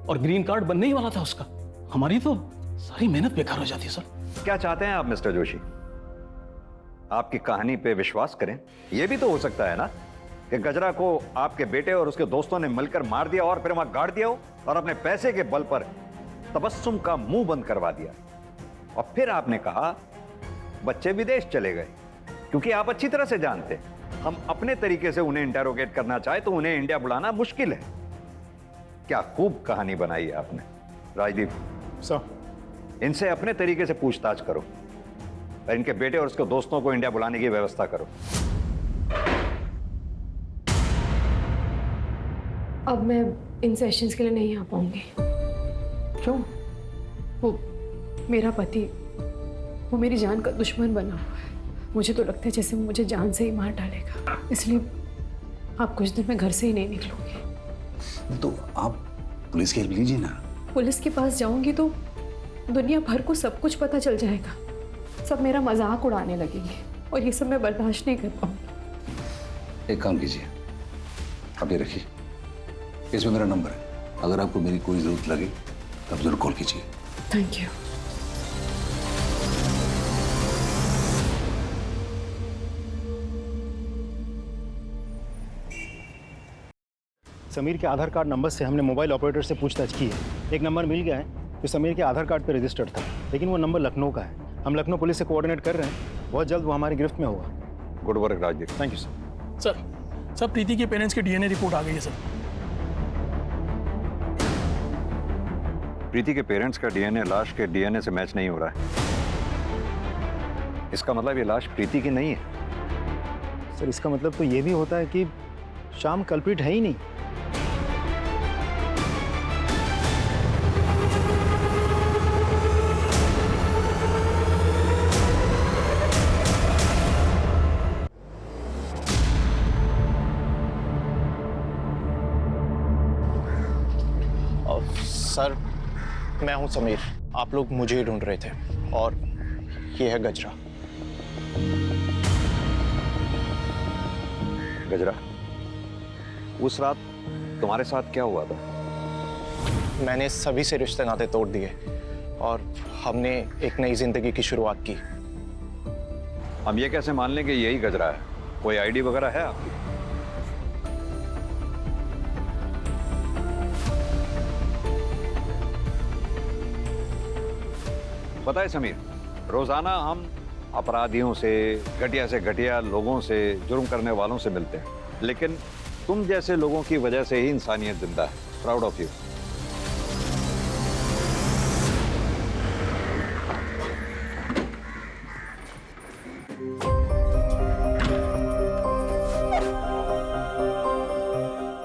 और ग्रीन कार्ड बनने ही वाला था उसका। हमारी तो सारी मेहनत बेकार हो जाती सर। क्या चाहते हैं आप मिस्टर जोशी? आपकी कहानी पे विश्वास करें? यह भी तो हो सकता है ना कि गजरा को आपके बेटे और उसके दोस्तों ने मिलकर मार दिया और फिर वहां गाड़ दिया हो और अपने पैसे के बल पर तबस्सुम का मुंह बंद करवा दिया। और फिर आपने कहा बच्चे विदेश चले गए, क्योंकि आप अच्छी तरह से जानते हम अपने तरीके से उन्हें इंटेरोगेट करना चाहे तो उन्हें इंडिया बुलाना मुश्किल है। क्या खूब कहानी बनाई है आपने। राजदीप सर, इनसे अपने तरीके से पूछताछ करो और इनके बेटे और उसके दोस्तों को इंडिया बुलाने की व्यवस्था करो। अब मैं इन सेशंस के लिए नहीं आ पाऊंगी। क्यों? वो मेरा पति, वो मेरी जान का दुश्मन बना हुआ है। मुझे तो लगता है जैसे वो मुझे जान से ही मार डालेगा। इसलिए आप कुछ दिन में घर से ही नहीं निकलूंगी। तो आप पुलिस की हेल्प लीजिए ना। पुलिस के पास जाऊंगी तो दुनिया भर को सब कुछ पता चल जाएगा। सब मेरा मजाक उड़ाने लगेंगे और ये सब मैं बर्दाश्त नहीं कर पाऊंगी। एक काम कीजिए, आप ये रखिए, इसमें मेरा नंबर है। अगर आपको मेरी कोई जरूरत लगे तब जरूर कॉल कीजिए। Thank you. समीर के आधार कार्ड नंबर से हमने मोबाइल ऑपरेटर से पूछताछ की है। एक नंबर मिल गया है जो समीर के आधार कार्ड पर रजिस्टर्ड था, लेकिन वो नंबर लखनऊ का है। हम लखनऊ पुलिस से कोऑर्डिनेट कर रहे हैं, बहुत जल्द वो हमारी गिरफ्त में होगा। Good work Rajdeep. Thank you sir. Sir Preeti के पेरेंट्स की डीएनए रिपोर्ट आ गई है सर। प्रीति के पेरेंट्स का डीएनए लाश के डीएनए से मैच नहीं हो रहा है। इसका मतलब ये लाश प्रीति की नहीं है। सर इसका मतलब तो ये भी होता है कि शाम कल्प्रिट है ही नहीं। सर मैं हूं समीर, आप लोग मुझे ही ढूंढ रहे थे और ये है गजरा। गजरा, उस रात तुम्हारे साथ क्या हुआ था? मैंने सभी से रिश्ते नाते तोड़ दिए और हमने एक नई जिंदगी की शुरुआत की। हम ये कैसे मान लें कि यही गजरा है? कोई आईडी वगैरह है आपकी? पता है समीर, रोजाना हम अपराधियों से, घटिया लोगों से, जुर्म करने वालों से मिलते हैं, लेकिन तुम जैसे लोगों की वजह से ही इंसानियत जिंदा है। Proud of you.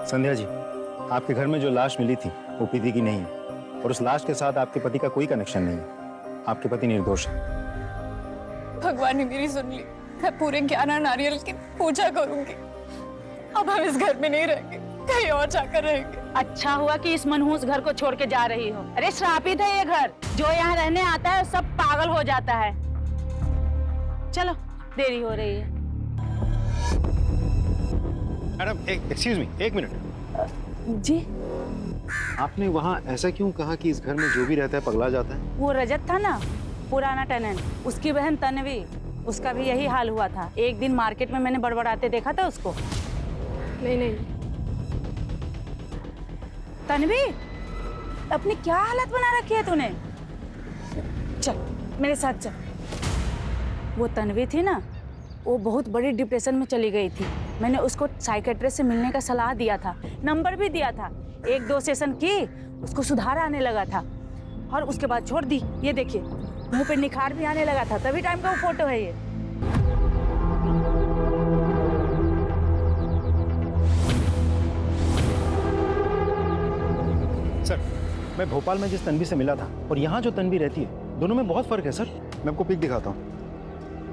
Sandhya ji, आपके घर में जो लाश मिली थी वो प्रीति की नहीं है और उस लाश के साथ आपके पति का कोई कनेक्शन नहीं है। आपके पति निर्दोष है। भगवान ने मेरी सुन ली। मैं पूरे 11 नारियल की पूजा करूंगी। अब हम इस घर में नहीं रहेंगे, कहीं और जाकर रहेंगे। अच्छा हुआ कि इस मनहूस घर को छोड़ के जा रही हो। अरे श्रापित है ये घर, जो यहाँ रहने आता है सब पागल हो जाता है। चलो देरी हो रही है। मैडम एक्सक्यूज मी, एक मिनट। जी। आपने वहाँ ऐसा क्यों कहा कि इस घर में जो भी रहता है पगला जाता है? वो रजत था ना, पुराना टेनेंट, उसकी बहन तन्वी, उसका भी यही हाल हुआ था। एक दिन मार्केट में मैंने बड़बड़ाते देखा था उसको। नहीं। तन्वी, अपनी क्या हालत बना रखी है तूने? चल मेरे साथ चल। वो तन्वी थी ना, वो बहुत बड़ी डिप्रेशन में चली गई थी। मैंने उसको साइकेट्रिस्ट से मिलने का सलाह दिया था, नंबर भी दिया था। 1-2 सेशन की, उसको सुधार आने लगा था और उसके बाद छोड़ दी। ये देखिए मुंह पे निखार भी आने लगा था, तभी टाइम का वो फोटो है ये। सर, मैं भोपाल में जिस तन्वी से मिला था और यहाँ जो तन्वी रहती है, दोनों में बहुत फर्क है सर। मैं आपको पिक दिखाता हूँ।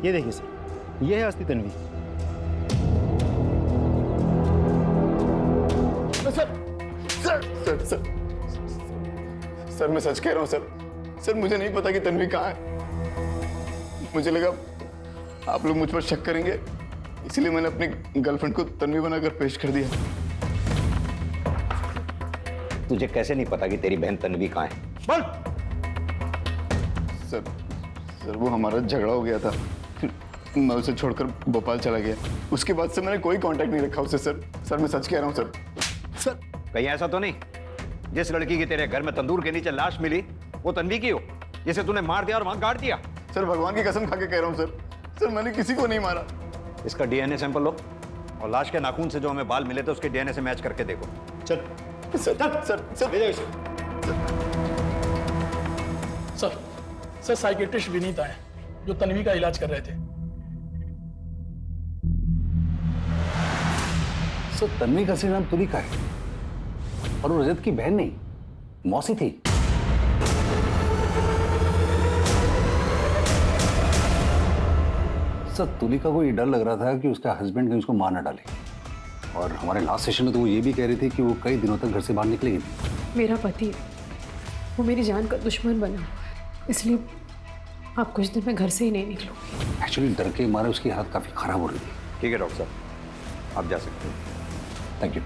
ये देखिए सर, ये है असली तन्वी। सर मैं सच कह रहा हूँ सर, मुझे नहीं पता कि तन्वी कहाँ है। मुझे लगा आप लोग मुझ पर शक करेंगे, इसलिए मैंने अपनी गर्लफ्रेंड को तन्वी बनाकर पेश कर दिया। तुझे कैसे नहीं पता कि तेरी बहन तन्वी कहाँ है? बोल। सर वो हमारा झगड़ा हो गया था, फिर मैं उसे छोड़कर भोपाल चला गया। उसके बाद से मैंने कोई कांटेक्ट नहीं रखा उससे सर मैं सच कह रहा हूँ सर। कहीं ऐसा तो नहीं जिस लड़की की तेरे घर में तंदूर के नीचे लाश मिली वो तन्वी की हो, जिसे तूने मार दिया और वहां गाड़ दिया? सर भगवान की कसम खा के कह रहा हूँ सर मैंने किसी को नहीं मारा। इसका डीएनए सैंपल लो और लाश के नाखून से जो हमें बाल मिले थे उसके डीएनए से मैच करके देखो। चल सर साइकेट्रिस्ट विनीता है जो तन्वी का इलाज कर रहे थे। सर तन्वी का असली नाम तुलिका है और वो रजत की बहन नहीं, मौसी थी। सर तुलिका को ये डर लग रहा था कि उसका हस्बैंड कहीं उसको मार न डाले, और हमारे लास्ट सेशन में तो वो ये भी कह रही थी कि वो कई दिनों तक घर से बाहर निकलेगी नहीं। मेरा पति, वो मेरी जान का दुश्मन बना, इसलिए आप कुछ दिन में घर से ही नहीं निकलूंगी। एक्चुअली डर के मारे उसकी हालत काफी खराब हो रही थी। ठीक है डॉक्टर साहब, आप जा सकते हैं। Thank you.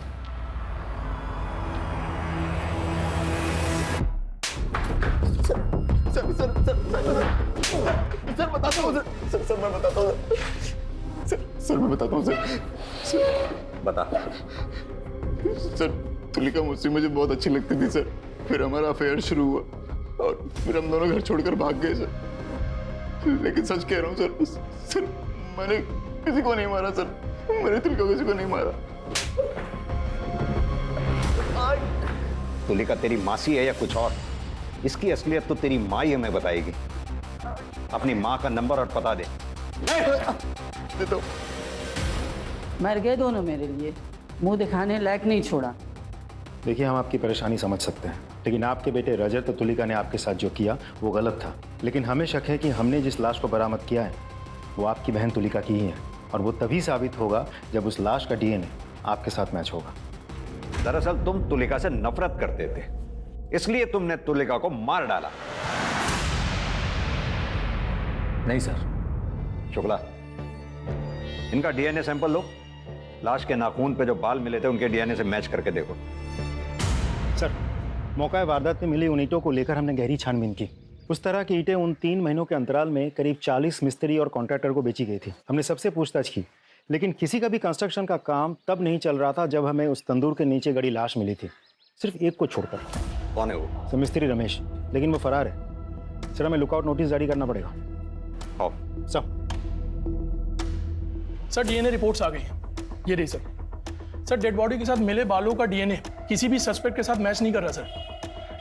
सर बताता हूँ सर मैं बताता हूँ सर मैं बताता हूँ सर। बता। सर तुलिका मुझसे मुझे बहुत अच्छी लगती थी सर, फिर हमारा अफेयर शुरू हुआ और फिर हम दोनों घर छोड़कर भाग गए सर। लेकिन सच कह रहा हूँ सर मैंने किसी को नहीं मारा सर, मैंने तुलिका किसी को नहीं मारा। तुलिका तेरी मासी है या कुछ और? इसकी असलियत तो तेरी माँ ही हमें बताएगी। अपनी माँ का नंबर और पता दे। तो मर गए दोनों मेरे लिए, मुंह दिखाने लायक नहीं छोड़ा। देखिए हम आपकी परेशानी समझ सकते हैं, लेकिन आपके बेटे रजत और तुलिका ने आपके साथ जो किया वो गलत था। लेकिन हमें शक है कि हमने जिस लाश को बरामद किया है वो आपकी बहन तुलिका की ही है, और वो तभी साबित होगा जब उस लाश का डीएनए आपके साथ मैच होगा। दरअसल तुम तुलिका से नफरत करते थे, इसलिए तुमने तुलिका को मार डाला। नहीं सर। शुक्ला, इनका डीएनए सैंपल लो, लाश के नाखून पे जो बाल मिले थे उनके डीएनए से मैच करके देखो। सर, मौका वारदात में मिली उन ईंटों को लेकर हमने गहरी छानबीन की। उस तरह की ईंटें उन 3 महीनों के अंतराल में करीब 40 मिस्त्री और कॉन्ट्रैक्टर को बेची गई थी। हमने सबसे पूछताछ की, लेकिन किसी का भी कंस्ट्रक्शन का काम तब नहीं चल रहा था जब हमें उस तंदूर के नीचे गड़ी लाश मिली थी, सिर्फ एक को छोड़कर। कौन है वो? सर मिस्त्री रमेश, लेकिन वो फरार है। सर हमें लुकआउट नोटिस जारी करना पड़ेगा। आओ। सर डीएनए रिपोर्ट्स आ गई हैं, ये रही सर। सर डेड बॉडी के साथ मिले बालों का डीएनए किसी भी सस्पेक्ट के साथ मैच नहीं कर रहा सर,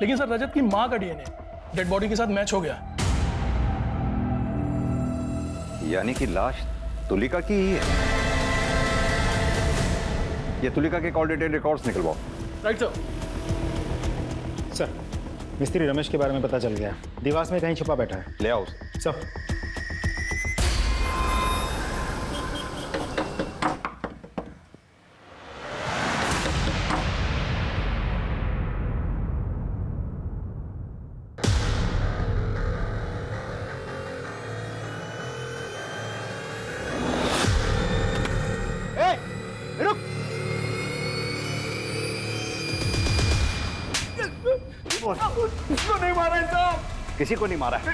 लेकिन सर रजत की मां का डीएनए डेड बॉडी के साथ मैच हो गया। यानी कि लाश तुलिका की ही है। ये तुलिका के कॉल डिटेल रिकॉर्ड्स निकलवाओ। Right sir. सर मिस्त्री रमेश के बारे में पता चल गया, दीवार में कहीं छुपा बैठा है। ले आओ सर। किसको नहीं मारा साहब? किसी को नहीं मारा है।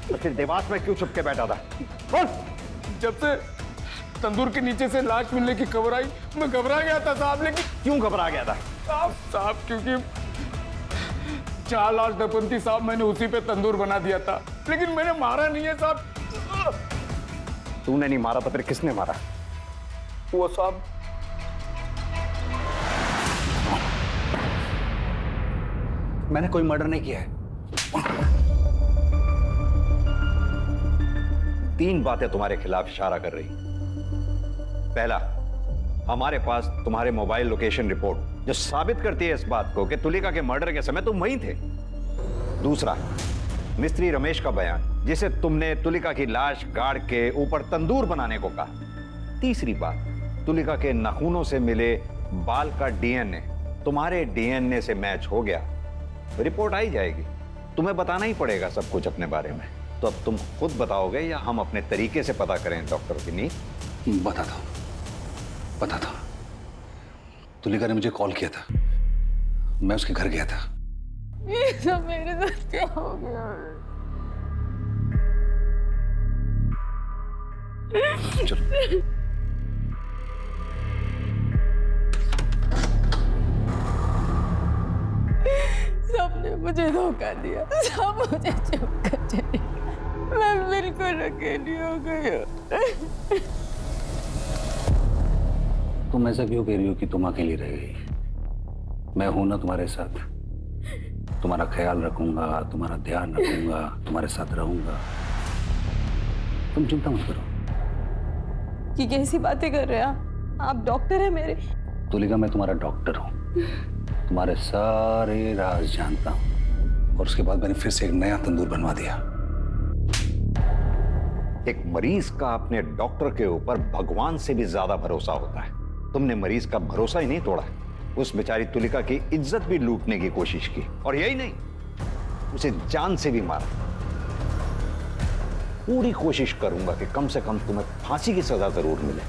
तो फिर देवास में क्यों छुप के बैठा था? बोल। जब से तंदूर के नीचे से लाश मिलने की खबर आई मैं घबरा गया था साहब। लेकिन क्यों घबरा गया था? साहब क्योंकि 4 लाश दफन थी साहब, मैंने उसी पे तंदूर बना दिया था, लेकिन मैंने मारा नहीं है साहब। तूने नहीं मारा तो फिर किसने मारा? वो साहब मैंने कोई मर्डर नहीं किया है। 3 बातें तुम्हारे खिलाफ इशारा कर रही। पहला, हमारे पास तुम्हारे मोबाइल लोकेशन रिपोर्ट जो साबित करती है इस बात को कि तुलिका के मर्डर के समय तुम वहीं थे। दूसरा, मिस्त्री रमेश का बयान जिसे तुमने तुलिका की लाश गाड़ के ऊपर तंदूर बनाने को कहा। तीसरी बात, तुलिका के नाखूनों से मिले बाल का डीएनए तुम्हारे डीएनए से मैच हो गया। रिपोर्ट आई जाएगी, तुम्हें बताना ही पड़ेगा सब कुछ अपने बारे में। तो अब तुम खुद बताओगे या हम अपने तरीके से पता करें डॉक्टर विनीत? बताता हूं। तुलिका ने मुझे कॉल किया था, मैं उसके घर गया था। ये सब मेरे साथ क्या हो गया? चलो। सबने मुझे धोखा दिया, सब मुझे चुप कर चले। मैं बिल्कुल अकेली हो गई। तुम ऐसा क्यों कह रही हो कि तुम अकेली रह गई? मैं हूं ना तुम्हारे साथ। तुम्हारा ख्याल रखूंगा, तुम्हारा ध्यान रखूंगा, तुम्हारे साथ रहूंगा। तुम चिंता मत करो। कि कैसी बातें कर रहे हैं आप? डॉक्टर है मेरे। तुलिका, मैं तुम्हारा डॉक्टर हूं, तुम्हारे सारे राज जानता हूं। और उसके बाद मैंने फिर से एक नया तंदूर बनवा दिया। एक मरीज का अपने डॉक्टर के ऊपर भगवान से भी ज्यादा भरोसा होता है। तुमने मरीज का भरोसा ही नहीं तोड़ा, उस बेचारी तुलिका की इज्जत भी लूटने की कोशिश की, और यही नहीं, उसे जान से भी मारा। पूरी कोशिश करूंगा कि कम से कम तुम्हें फांसी की सजा जरूर मिले।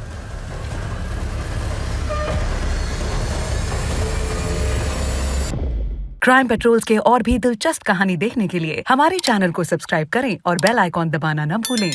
क्राइम पेट्रोल्स के और भी दिलचस्प कहानी देखने के लिए हमारे चैनल को सब्सक्राइब करें और बेल आइकॉन दबाना न भूलें।